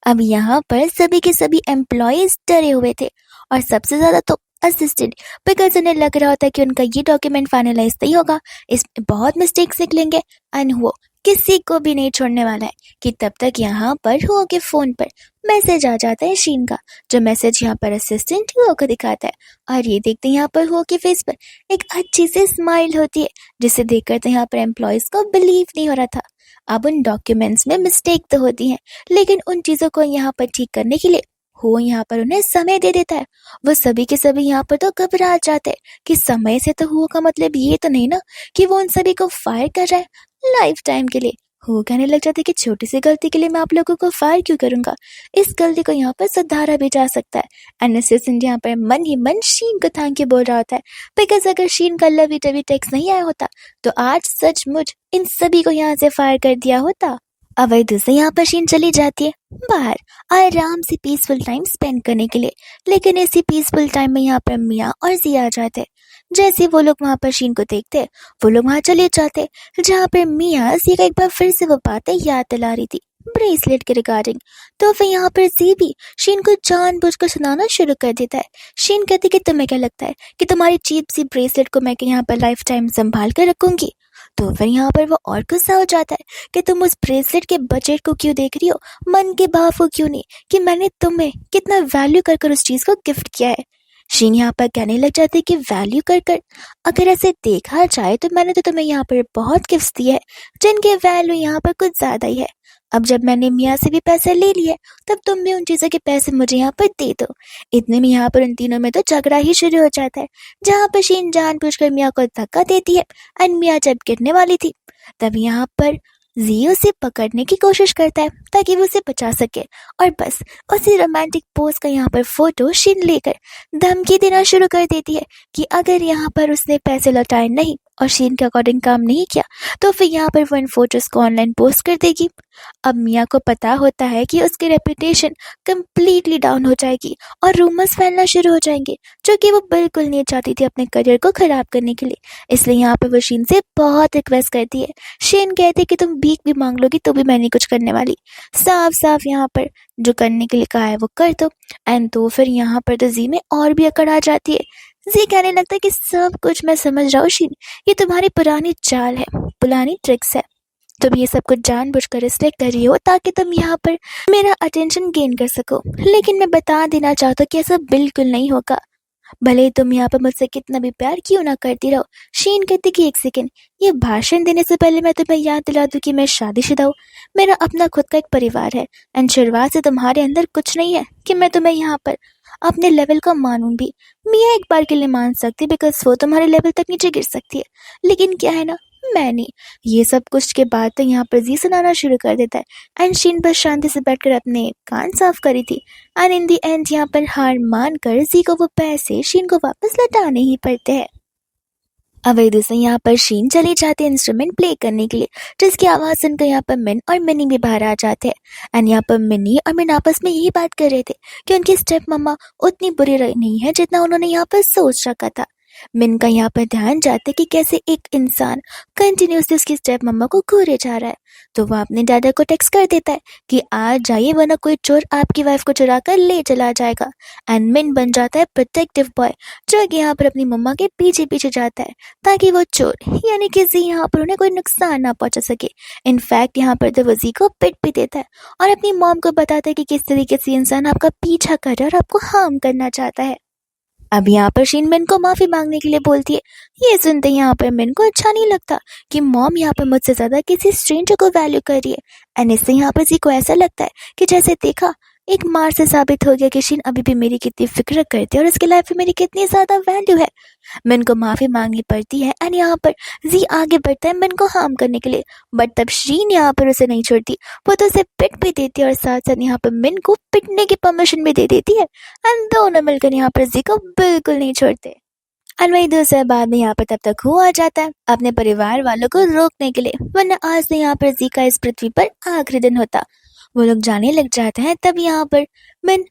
अब यहाँ पर सभी के सभी एम्प्लॉयज डरे हुए थे और सबसे ज्यादा तो असिस्टेंट, बिकॉज उन्हें लग रहा होता कि उनका ये डॉक्यूमेंट फाइनलाइज नहीं होगा, इसमें बहुत मिस्टेक्स निकलेंगे एंड वो किसी को भी नहीं छोड़ने वाला है कि तब तक यहाँ पर हुओ के फोन पर मैसेज आ जाता है शीन का, जो मैसेज यहाँ पर असिस्टेंट हुओ को दिखाता है और ये देखते हैं यहाँ पर हुओ के फेस पर एक अच्छी सी स्माइल होती है, जिसे देखकर तो यहाँ पर एम्प्लॉयज को बिलीव नहीं हो रहा था। अब उन डॉक्यूमेंट्स में मिस्टेक तो होती है, लेकिन उन चीजों को यहाँ पर ठीक करने के लिए हो यहाँ पर उन्हें समय दे देता है। वो सभी के सभी यहाँ पर तो घबरा जाते हैं कि समय से तो हुआ का मतलब ये तो नहीं ना कि वो उन सभी को फायर कर रहा है लाइफ टाइम के लिए। हो कहने लग जाते कि छोटी सी गलती के लिए मैं आप लोगों को फायर क्यों करूंगा, इस गलती को यहाँ पर सुधारा भी जा सकता है। एंड असिस्टेंट यहाँ पर मन ही मन शीन को थैंक यू बोल रहा होता है, बिकॉज अगर शीन का लवी टवी टेक्स्ट नहीं आया होता तो आज सचमुच इन सभी को यहाँ से फायर कर दिया होता। अब वही दूसरे यहाँ पर शीन चली जाती है बाहर आराम से पीसफुल टाइम स्पेंड करने के लिए, लेकिन इसी पीसफुल टाइम में यहाँ पर मिया और जिया आ जाते हैं। जैसे वो लोग वहाँ पर शीन को देखते हैं वो लोग वहाँ चले जाते हैं, जहाँ पर मिया जी का एक बार फिर से वो बातें याद दिला रही थी ब्रेसलेट के रिगार्डिंग। तो फिर यहाँ पर जी भी शीन को जानबूझकर सुनाना शुरू कर देता है। शीन कहती कि तुम्हें क्या लगता है कि तुम्हारी चीप सी ब्रेसलेट को मैं यहाँ पर लाइफ टाइम संभाल कर रखूंगी। तो फिर यहाँ पर वो और गुस्सा हो जाता है कि तुम उस ब्रेसलेट के बजट को क्यों देख रही हो, मन के भाव को क्यों नहीं, कि मैंने तुम्हें कितना वैल्यू कर कर उस चीज को गिफ्ट किया है। शीन यहाँ पर कहने लग जाती है कि वैल्यू कर कर अगर ऐसे देखा जाए तो मैंने तो तुम्हें यहाँ पर बहुत गिफ्ट दिए हैं जिनके वैल्यू यहाँ पर कुछ ज्यादा ही है। अब जब मैंने मियाँ से भी पैसे ले लिए तब तुम भी उन चीजों के पैसे मुझे यहाँ पर दे दो। इतने में यहाँ पर उन तीनों में तो झगड़ा ही शुरू हो जाता है, जहाँ पर शीन जानबूझकर मियाँ को धक्का देती है एंड मियाँ जब गिरने वाली थी तब यहाँ पर जी उसे पकड़ने की कोशिश करता है ताकि वो उसे बचा सके, और बस उसी रोमांटिक पोज का यहाँ पर फोटो शीन लेकर धमकी देना शुरू कर देती है कि अगर यहाँ पर उसने पैसे लौटाए नहीं और शीन के अकॉर्डिंग काम नहीं किया तो फिर यहाँ पर वो इन फोटोज को ऑनलाइन पोस्ट कर देगी। अब मिया को पता होता है कि उसकी रेपुटेशन कंप्लीटली डाउन हो जाएगी और रूमर्स फैलना शुरू हो जाएंगे, जो कि वो बिल्कुल नहीं चाहती थी अपने करियर को खराब करने के लिए। इसलिए यहाँ पर वो शीन से बहुत रिक्वेस्ट करती है। शीन कहती है कि तुम भीख भी मांग लोगी तो भी मैं नहीं कुछ करने वाली, साफ साफ यहाँ पर जो करने के लिए कहा है वो कर दो। एंड तो फिर यहाँ पर तो जी में और भी अकड़ आ जाती है। जी कहने लगता है कि सब कुछ मैं समझ रहा हूँ शीन, ये तुम्हारी पुरानी चाल है, पुरानी ट्रिक्स है, तुम ये सब कुछ जानबूझकर इसलिए कर रही हो ताकि तुम यहाँ पर मेरा अटेंशन गेन कर सको, लेकिन मैं बता देना चाहता हूँ कि ऐसा बिल्कुल नहीं होगा, भले ही तुम यहाँ पर मुझसे कितना भी प्यार क्यों ना करती रहो। शीन कहती कि एक सेकेंड, ये भाषण देने से पहले मैं तुम्हें याद दिला दूं कि मैं शादीशुदा हूँ, मेरा अपना खुद का एक परिवार है एंड शुरुआत से तुम्हारे अंदर कुछ नहीं है कि मैं तुम्हें यहाँ पर अपने लेवल को मानूं भी। मिया एक बार के लिए मान सकती बिकॉज वो तुम्हारे लेवल तक नीचे गिर सकती है, लेकिन क्या है ना, मैं नहीं। ये सब कुछ के बाद तो यहाँ पर जी सुनाना शुरू कर देता है एंड शीन बस शांति से बैठकर अपने कान साफ करी थी एंड इन दी एंड यहाँ पर हार मान कर जी को वो पैसे शीन को वापस लौटाने ही पड़ते हैं। अवैध से यहाँ पर शीन चले जाते हैं इंस्ट्रूमेंट प्ले करने के लिए, जिसकी आवाज सुनकर यहाँ पर मिन और मिनी भी बाहर आ जाते हैं एंड यहाँ पर मिनी और मिन आपस में यही बात कर रहे थे कि उनकी स्टेप मम्मा उतनी बुरी नहीं है जितना उन्होंने यहाँ पर सोच रखा था। मिन का यहाँ पर ध्यान जाता है कि कैसे एक इंसान कंटिन्यूसली उसकी स्टेप मम्मा को घूरे जा रहा है, तो वह अपने दादा को टेक्स्ट कर देता है कि आज जाइए वरना कोई चोर आपकी वाइफ को चुरा कर ले चला जाएगा। एंड मिन बन जाता है प्रोटेक्टिव बॉय, जो कि यहाँ पर अपनी मम्मा के पीछे पीछे जाता है ताकि वो चोर यानी कि जी यहाँ पर उन्हें कोई नुकसान ना पहुंचा सके। इनफैक्ट यहाँ पर तो वो जी को पिट भी देता है और अपनी मॉम को बताता है कि किस तरीके से इंसान आपका पीछा कर रहा है और आपको हार्म करना चाहता है। अब यहाँ पर शीन मिन को माफी मांगने के लिए बोलती है। ये सुनते यहाँ पर मिन को अच्छा नहीं लगता कि मॉम यहाँ पर मुझसे ज्यादा किसी स्ट्रेंजर को वैल्यू कर रही है एंड इससे यहाँ पर जी को ऐसा लगता है कि जैसे देखा एक मार से साबित हो गया कि शीन अभी भी मेरी कितनी फिक्र करती है और उसकी लाइफ में मेरी कितनी ज्यादा वैल्यू है। मिन को माफी मांगनी पड़ती है एंड यहाँ पर जी आगे बढ़ता है मिन को हार्म करने के लिए, बट तब शीन यहाँ पर उसे नहीं छोड़ती, वो तो उसे पिट भी देती है और साथ साथ यहाँ पर मिन को पिटने की परमिशन भी दे देती है एंड दोनों मिलकर यहाँ पर जी को बिल्कुल नहीं छोड़ते। एंड वही दूसरे बाद में यहाँ पर तब तक हुआ आ जाता है अपने परिवार वालों को रोकने के लिए, वरना आज से यहाँ पर जी का इस पृथ्वी पर आखिरी दिन होता। वो लोग जाने लग जाते हैं तब यहाँ पर मिन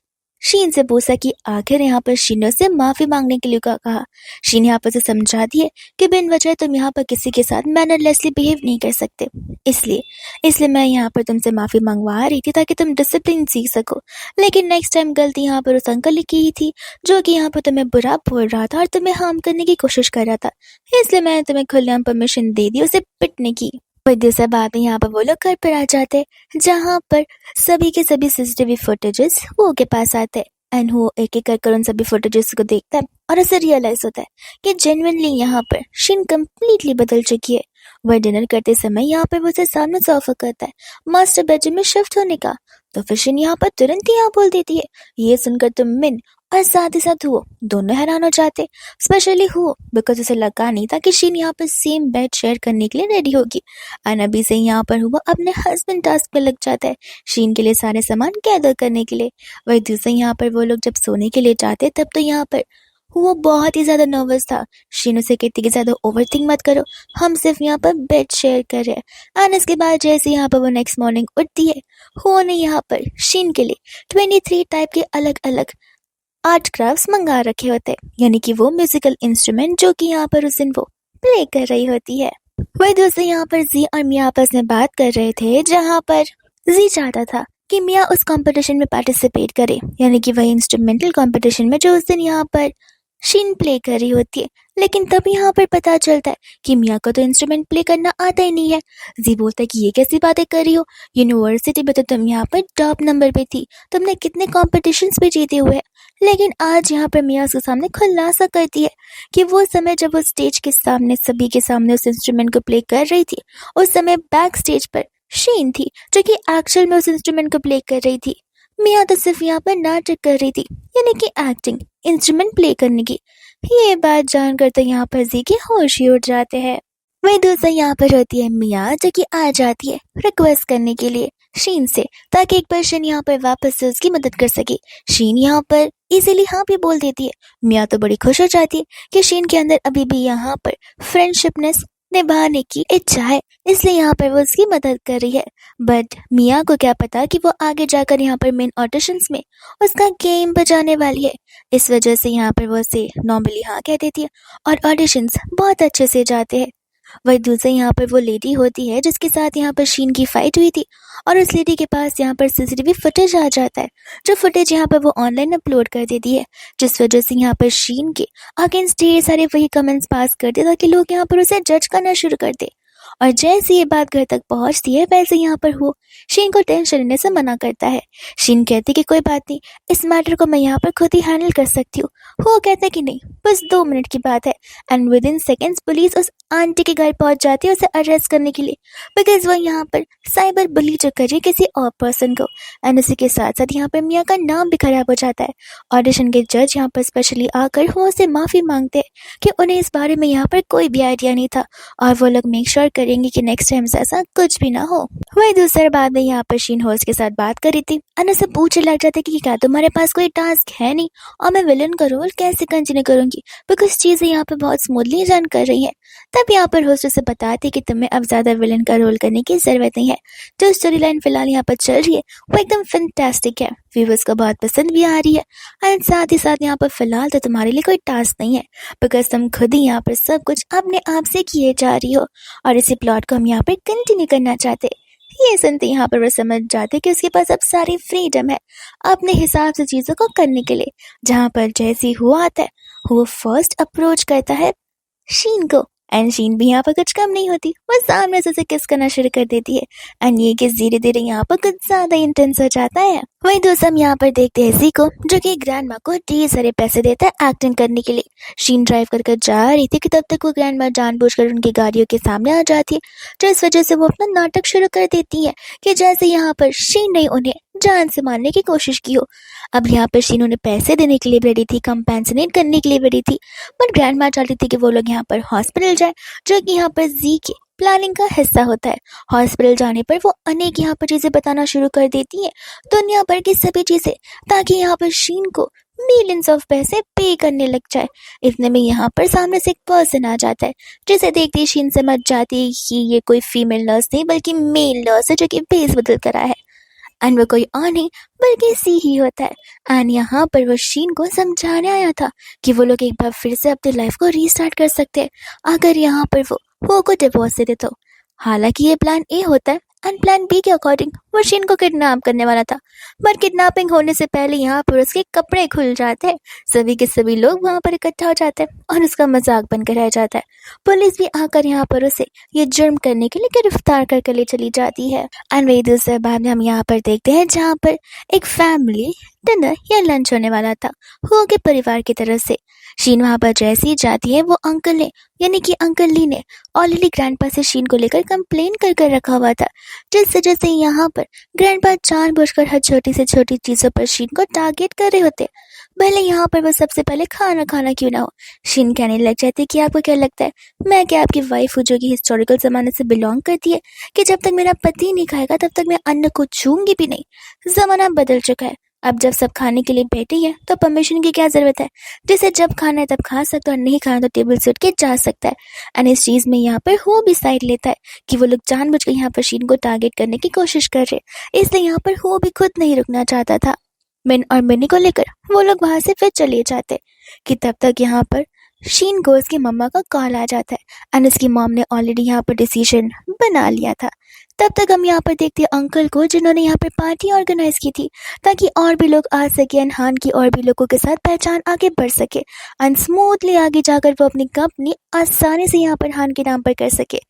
शीन से पूछा कि आखिर यहाँ पर शीन ने उससे माफी मांगने के लिए कहा। शीन यहाँ पर उसे समझा दिए कि बिन वजह तुम यहाँ पर किसी के साथ मैनरलेसली बिहेव नहीं कर सकते, इसलिए इसलिए मैं यहाँ पर तुमसे माफी मंगवा रही थी ताकि तुम डिसिप्लिन सीख सको, लेकिन नेक्स्ट टाइम गलती यहाँ पर उस अंकल ने की ही थी जो कि यहाँ पर तुम्हें बुरा बोल रहा था और तुम्हें हार्म करने की कोशिश कर रहा था, इसलिए मैंने तुम्हें खुलेआम परमिशन दे दी उसे पिटने की। वैद्य से बाद में यहाँ पर वो लोग घर पर आ जाते हैं जहाँ पर सभी के सभी सीसीटीवी फुटेजेस वो के पास आते हैं एंड वो एक एक कर उन सभी फुटेजेस को देखता है और उसे रियलाइज होता है कि जेन्युइनली यहाँ पर शिन कम्प्लीटली बदल चुकी है। वह डिनर करते समय यहाँ पर वो उसे सामने से ऑफर करता है मास्टर बेडरूम में शिफ्ट होने का, तो फिर शिन यहाँ पर तुरंत ही यहाँ बोल देती है। ये सुनकर तुम मिन और साथ ही साथ हुओ दोनों हैरान हो जाते, स्पेशली हुओ बिकॉज उसे लगा नहीं था कि शीन यहाँ पर सेम बेड शेयर करने के लिए रेडी होगी एंड अभी से यहाँ पर हुआ अपने हस्बैंड टास्क पे लग जाता है शीन के लिए सारे सामान गैदर करने के लिए। वही दूसरे यहाँ पर वो लोग जब सोने के लिए जाते तब तो यहाँ पर वो बहुत ही ज्यादा नर्वस था। शीन उसे कहती कि ज्यादा ओवरथिंक मत करो, हम सिर्फ यहाँ पर बेड शेयर कर रहे हैं एंड इसके बाद जैसे यहाँ पर वो नेक्स्ट मॉर्निंग उठती है हुओ ने यहाँ पर शीन के लिए 23 टाइप के अलग अलग आर्ट क्राफ्ट्स मंगा रखे होते हैं, यानी कि वो म्यूजिकल इंस्ट्रूमेंट जो कि यहाँ पर उस दिन वो प्ले कर रही होती है। वही दोस्तों यहाँ पर जी और मिया आपस में बात कर रहे थे जहाँ पर जी चाहता था कि मिया उस कंपटीशन में पार्टिसिपेट करे, यानी कि वही इंस्ट्रूमेंटल कंपटीशन में जो उस दिन यहाँ पर शीन प्ले कर रही होती है, लेकिन तब यहाँ पर पता चलता है कि मिया को तो इंस्ट्रूमेंट प्ले करना आता ही नहीं है। जी बोलता है कि ये कैसी बातें कर रही हो, यूनिवर्सिटी में तो तुम यहाँ पर टॉप नंबर पे थी, तुमने कितने कॉम्पिटिशन्स पे जीते हुए हैं, लेकिन आज यहाँ पर मिया उसके सामने खुलासा करती है कि वो समय जब वो स्टेज के सामने सभी के सामने उस इंस्ट्रूमेंट को प्ले कर रही थी उस समय बैक स्टेज पर शीन थी जो कि एक्चुअल में उस इंस्ट्रूमेंट को प्ले कर रही थी। मिया तो सिर्फ यहाँ पर नाटक कर रही थी, यानी कि एक्टिंग इंस्ट्रूमेंट प्ले करने की। ये बात जानकर तो यहाँ पर जी के होश ही उड़ जाते हैं। वही दूसरा यहाँ पर होती है मिया जो कि आ जाती है रिक्वेस्ट करने के लिए शीन से ताकि एक बार शीन यहाँ पर वापस से उसकी मदद कर सके। शीन यहाँ पर इजीली हाँ भी बोल देती है। मिया तो बड़ी खुश हो जाती है कि शीन के अंदर अभी भी यहाँ पर फ्रेंडशिपनेस निभाने की इच्छा है, इसलिए यहाँ पर वो उसकी मदद कर रही है। बट मिया को क्या पता कि वो आगे जाकर यहाँ पर मेन ऑडिशंस में उसका गेम बजाने वाली है, इस वजह से यहाँ पर वो उसे नॉर्मली हाँ कह देती है और ऑडिशंस बहुत अच्छे से जाते हैं। वही दूसरे यहाँ पर वो लेडी होती है जिसके साथ यहाँ पर शीन की फाइट हुई थी और उस लेडी के पास यहाँ पर सीसीटीवी फुटेज आ जाता है, जो फुटेज यहाँ पर वो ऑनलाइन अपलोड कर देती है, जिस वजह से यहाँ पर शीन के अगेंस्ट ढेर सारे वही कमेंट्स पास करते ताकि लोग यहाँ पर उसे जज करना शुरू कर दे। और जैसे ये बात घर तक पहुंचती है वैसे यहाँ पर वो शीन को टेंशन लेने से मना करता है। शीन कहती कि कोई बात नहीं, इस मैटर को मैं यहाँ पर खुद ही हैंडल कर सकती हूँ। वो कहता है कि नहीं, बस 2 मिनट की बात है। And with in seconds police उस आंटी के घर पहुंच जाती है उसे अरेस्ट करने के लिए, बिकॉज वो यहाँ पर साइबर बुली जो कर रही है किसी और पर्सन को। एंड उसी के साथ साथ यहाँ पर मिया का नाम भी खराब हो जाता है। ऑडिशन के जज यहाँ पर स्पेशली आकर वो उससे माफी मांगते हैं कि उन्हें इस बारे में यहाँ पर कोई भी आइडिया नहीं था, और वो लोग मेक श्योर करेंगे कि नेक्स्ट टाइम से ऐसा कुछ भी ना हो। वही दूसरे बाद में यहाँ पर शीन होस्ट के साथ बात करी थी। अनु से पूछने लग जाते कि क्या तुम्हारे पास कोई टास्क है नहीं, और मैं विलन का रोल कैसे कंटिन्यू करूंगी, बिकॉज चीजें यहाँ पे बहुत स्मूथली रन कर रही है। तब यहाँ पर होस्ट उसे बताती कि तुम्हें अब ज्यादा विलन का रोल करने की जरूरत नहीं है। जो स्टोरी लाइन फिलहाल यहाँ पर चल रही है वो एकदम फैंटास्टिक है, व्यूवर्स को बहुत पसंद भी आ रही है। एंड साथ ही साथ यहाँ पर फिलहाल तो तुम्हारे लिए कोई टास्क नहीं है, बिकॉज तुम खुद ही यहाँ पर सब कुछ अपने आप से किए जा रही हो, और इसी प्लॉट को हम यहाँ पर कंटिन्यू करना चाहते। ये सुनते यहाँ पर वो समझ जाते कि उसके पास अब सारी फ्रीडम है अपने हिसाब से चीजों को करने के लिए। जहाँ पर जैसी हुआ आता है वो फर्स्ट अप्रोच करता है शीन को, एंड शीन भी यहाँ पर कुछ कम नहीं होती, वो सामने से उसे किस करना शुरू कर देती है। एंड ये किस धीरे धीरे यहाँ पर कुछ ज्यादा इंटेंस हो जाता है। वही दोस्त हम यहाँ पर देखते हैं ज़ी को, जो कि ग्रैंड माँ को ढेर सारे पैसे देता है एक्टिंग करने के लिए। शीन ड्राइव कर जा रही थी कि तब तक वो ग्रैंड माँ जानबूझकर उनकी गाड़ियों के सामने आ जाती है, जो इस वजह से वो अपना नाटक शुरू कर देती है कि जैसे यहाँ पर शीन ने उन्हें जान से मारने की कोशिश की हो। अब यहाँ पर शीन उन्हें पैसे देने के लिए रेडी थी, कंपेंसेट करने के लिए रेडी थी, पर ग्रैंड माँ चाहती थी कि वो लोग यहाँ पर हॉस्पिटल जाए, जो कि यहाँ पर ज़ी के प्लानिंग का हिस्सा होता है। हॉस्पिटल जाने पर वो अनेक यहाँ पर चीजें बताना शुरू कर देती है, दुनिया भर की सभी चीजें, ताकि यहाँ पर शीन को मिलियंस ऑफ पैसे पे करने लग जाए। इतने में यहाँ पर सामने से एक पर्सन आ जाता है, जिसे देखते ही शीन समझ जाती है कि ये कोई फीमेल नर्स नहीं बल्कि मेल नर्स है, जो कि भेस बदल कर आया है। एंड वो कोई और नहीं बल्कि सी ही होता है। एंड यहाँ पर वो शीन को समझाने आया था कि वो लोग एक बार फिर से अपनी लाइफ को रीस्टार्ट कर सकते हैं अगर यहाँ पर वो को डिवोर्स दे दे तो। हालांकि ये प्लान ए होता है, एंड प्लान बी के अकॉर्डिंग वो शीन को किडनैप करने वाला था, पर किडनैपिंग होने से पहले यहाँ पर उसके कपड़े खुल जाते हैं, सभी के सभी लोग वहां पर इकट्ठा हो जाते हैं और उसका मजाक बनकर रह जाता है। पुलिस भी आकर यहाँ पर उसे ये जुर्म करने के लिए गिरफ्तार करके ले चली जाती है। एंड वही दूसरे बाद में हम यहाँ पर देखते हैं जहाँ पर एक फैमिली डिनर या लंच होने वाला था हो के परिवार की तरफ से। शीन वहां पर जैसे ही जाती है वो अंकल ने यानी कि अंकल ली ने ऑलरेडी ग्रैंडपा से शीन को लेकर कंप्लेन कर रखा हुआ था, जिस वजह से यहाँ पर ग्रैंडपा जानबूझकर हर छोटी से छोटी चीजों पर शीन को टारगेट कर रहे होते, भले यहाँ पर वो सबसे पहले खाना क्यों ना हो। शीन कहने लग जाती कि आपको क्या लगता है मैं क्या आपकी वाइफ हूँ जो कि हिस्टोरिकल जमाने से बिलोंग करती है, कि जब तक मेरा पति नहीं खाएगा तब तक मैं अन्न को छूंगी भी नहीं। जमाना बदल चुका है, अब जब सब खाने के लिए बैठी है तो परमिशन की क्या जरूरत है, जिसे जब खाना है तब खा सकता है और नहीं खाना तो टेबल से उठ के जा सकता है। एंड इस चीज में यहाँ पर हो भी साइड लेता है कि वो लोग जानबूझकर यहाँ पर शीन को टारगेट करने की कोशिश कर रहे, इसलिए यहाँ पर हो भी खुद नहीं रुकना चाहता था। मिन और मिनी को लेकर वो लोग वहां से फिर चले जाते कि तब तक यहाँ पर शीन को उसकी मम्मा का कॉल आ जाता है, एंड उसकी मॉम ने ऑलरेडी यहाँ पर डिसीजन बना लिया था। तब तक हम यहाँ पर देखते हैं अंकल को, जिन्होंने यहाँ पर पार्टी ऑर्गेनाइज की थी ताकि और भी लोग आ सके एंड हान की और भी लोगों के साथ पहचान आगे बढ़ सके एंड स्मूथली आगे जाकर वो अपनी कंपनी आसानी से यहाँ पर हान के नाम पर कर सके।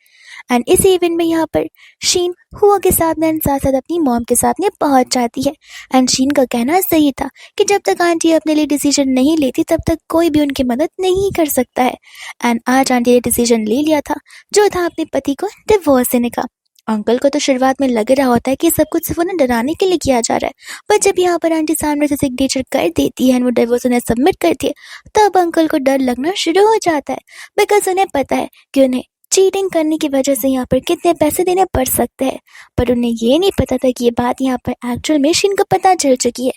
एंड इस इवेंट में यहाँ पर शीन हुआ के साथ में साथ साथ अपनी मॉम के साथ में पहुंच जाती है। एंड शीन का कहना सही था कि जब तक आंटी अपने लिए डिसीजन नहीं लेती तब तक कोई भी उनकी मदद नहीं कर सकता है। एंड आज आंटी ने डिसीजन ले लिया था, जो था अपने पति को डिवोर्स देने का। अंकल को तो शुरुआत में लग रहा होता है कि सब कुछ सिर्फ उन्हें डराने के लिए किया जा रहा है, पर जब यहाँ पर आंटी सामने से सिग्नेचर कर देती है वो डिवोर्स उन्हें सबमिट करती है, तब अंकल को डर लगना शुरू हो जाता है, बिकॉज उन्हें पता है कि उन्हें चीटिंग करने की वजह से यहाँ पर कितने पैसे देने पड़ सकते हैं। पर उन्हें ये नहीं पता था कि ये बात यहाँ पर एक्चुअल में शीन को पता चल चुकी है,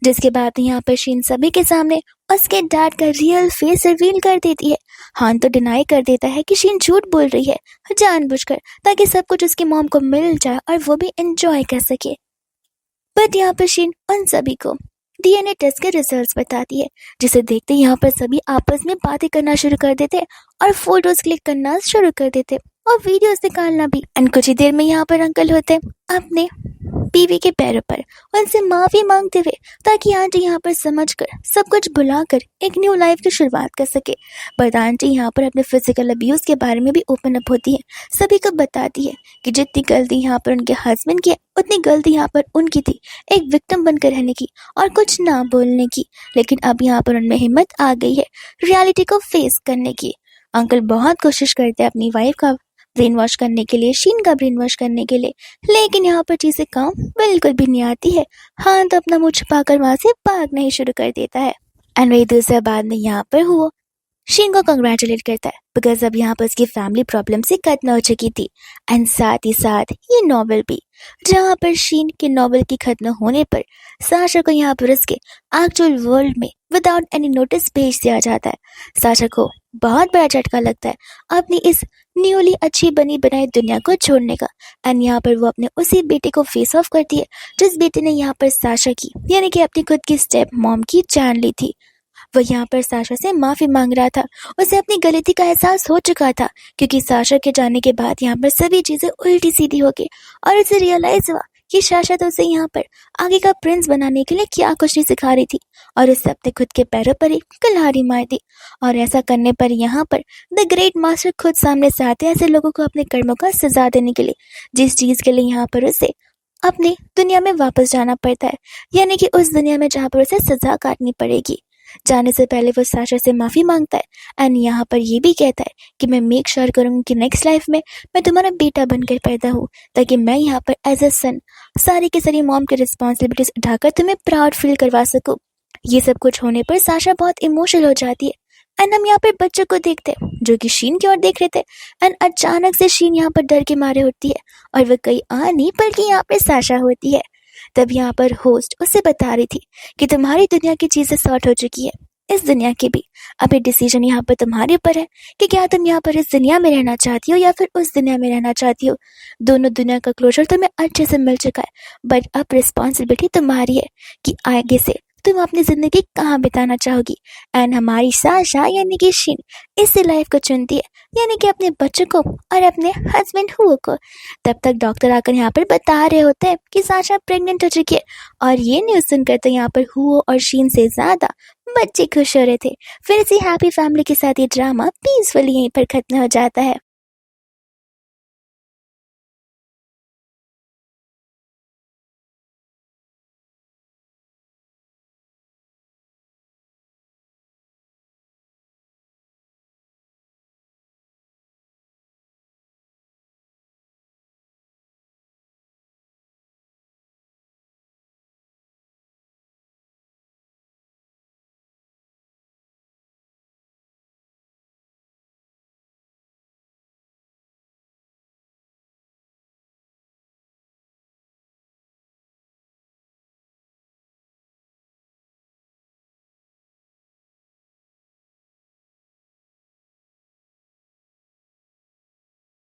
जिसके बाद यहाँ पर शीन सभी के सामने उसके डैड का रियल फेस रिवील कर देती है। हान तो डिनाई कर देता है कि शीन झूठ बोल रही है जानबूझकर, ताकि सब कुछ उसकी मॉम को मिल जाए और वो भी एंजॉय कर सके। बट यहाँ पर शीन उन सभी को डीएनए टेस्ट के रिजल्ट्स बताती है, जिसे देखते यहाँ पर सभी आपस में बातें करना शुरू कर देते और फोटोज क्लिक करना शुरू कर देते। और वीडियोस निकालना भी। एंड कुछ ही देर में यहाँ पर अंकल होते हैं अपने बीवी के पैरों पर, उनसे माफी मांगते हुए, ताकि आंटी यहाँ पर समझकर सब कुछ भुलाकर एक न्यू लाइफ की शुरुआत कर सके। बट आंटी यहाँ पर अपने फिजिकल अब्यूज के बारे में भी ओपन अप होती है, सभी को बताती है कि जितनी गलती यहाँ पर उनके हस्बैंड की है, उतनी गलती यहाँ पर उनकी थी, एक विक्टिम बनकर रहने की और कुछ ना बोलने की। लेकिन अब यहाँ पर उनमें हिम्मत आ गई है रियलिटी को फेस करने की। अंकल बहुत कोशिश करते हैं अपनी वाइफ का ब्रेन वॉश करने के लिए, शीन का ब्रेन वॉश करने के लिए, लेकिन यहाँ पर चीजें काम बिल्कुल भी नहीं आती है। हाँ तो अपना मुंह छुपाकर वहां से भागना ही शुरू कर देता है। एंड वही दूसरा बाद में यहाँ पर हुआ शीन को कंग्रेचुलेट करता है, बिकॉज अब यहाँ पर उसकी फैमिली प्रॉब्लम से खत्म हो चुकी थी। एंड साथ ही साथ ये नॉवल भी, जहाँ पर शीन के नॉवल की खत्म होने पर साशा को यहाँ पर उसके एक्चुअल वर्ल्ड में विदाउट एनी नोटिस भेज दिया जाता है। साशा को बहुत बड़ा झटका लगता है अपनी इस न्यूली अच्छी बनी बनाई दुनिया को छोड़ने का। एंड यहाँ पर वो अपने उसी बेटे को फेस ऑफ करती है जिस बेटे ने यहाँ पर साशा की, यानी कि अपनी खुद की स्टेप मॉम की जान ली थी। वह यहाँ पर साशा से माफी मांग रहा था, उसे अपनी गलती का एहसास हो चुका था, क्योंकि साशा के जाने के बाद यहाँ पर सभी चीजें उल्टी सीधी हो गई और उसे रियलाइज हुआ कि साशा तो उसे यहाँ पर आगे का प्रिंस बनाने के लिए क्या कुछ नहीं सिखा रही थी, और उसे अपने खुद के पैरों पर ही कुल्हाड़ी मार दी। और ऐसा करने पर यहाँ पर द ग्रेट मास्टर खुद सामने से आते हैं ऐसे लोगों को अपने कर्मों का सजा देने के लिए, जिस चीज के लिए यहाँ पर उसे अपनी दुनिया में वापस जाना पड़ता है, यानी कि उस दुनिया में जहाँ पर उसे सजा काटनी पड़ेगी। जाने से पहले वो साशा से माफी मांगता है एंड यहाँ पर ये भी कहता है कि मैं मेक श्योर करूंगी कि नेक्स्ट लाइफ में मैं तुम्हारा बेटा बनकर पैदा हूँ, ताकि मैं यहाँ पर एज अ सन सारी की सारी मॉम की रिस्पॉन्सिबिलिटीज उठाकर तुम्हें प्राउड फील करवा सकूं। ये सब कुछ होने पर साशा बहुत इमोशनल हो जाती है। एंड हम यहाँ पर बच्चों को देखते हैं जो कि शीन की ओर देख रहे थे। एंड अचानक से शीन यहाँ पर डर के मारे होती है और वह कहीं नहीं बल्कि यहाँ पर साशा होती है। तब यहाँ पर होस्ट उसे बता रही थी कि तुम्हारी दुनिया की चीजें सॉर्ट हो चुकी है, इस दुनिया की भी। अब ये डिसीजन यहाँ पर तुम्हारे ऊपर है कि क्या तुम यहाँ पर इस दुनिया में रहना चाहती हो या फिर उस दुनिया में रहना चाहती हो। दोनों दुनिया का क्लोजर तुम्हें अच्छे से मिल चुका है, बट अब रिस्पॉन्सिबिलिटी तुम्हारी है कि आगे से तुम अपनी जिंदगी कहाँ बिताना चाहोगी। एंड हमारी साशा यानी कि शीन इसी लाइफ को चुनती है, यानी कि अपने बच्चों को और अपने हस्बैंड हुओ को। तब तक डॉक्टर आकर यहाँ पर बता रहे होते हैं कि साशा प्रेग्नेंट हो चुकी है, और ये न्यूज़ सुनकर तो यहाँ पर हुओ और शीन से ज्यादा बच्चे खुश हो रहे थे। फिर इसी हैप्पी फैमिली के साथ ये ड्रामा पीसफुली यहीं पर खत्म हो जाता है।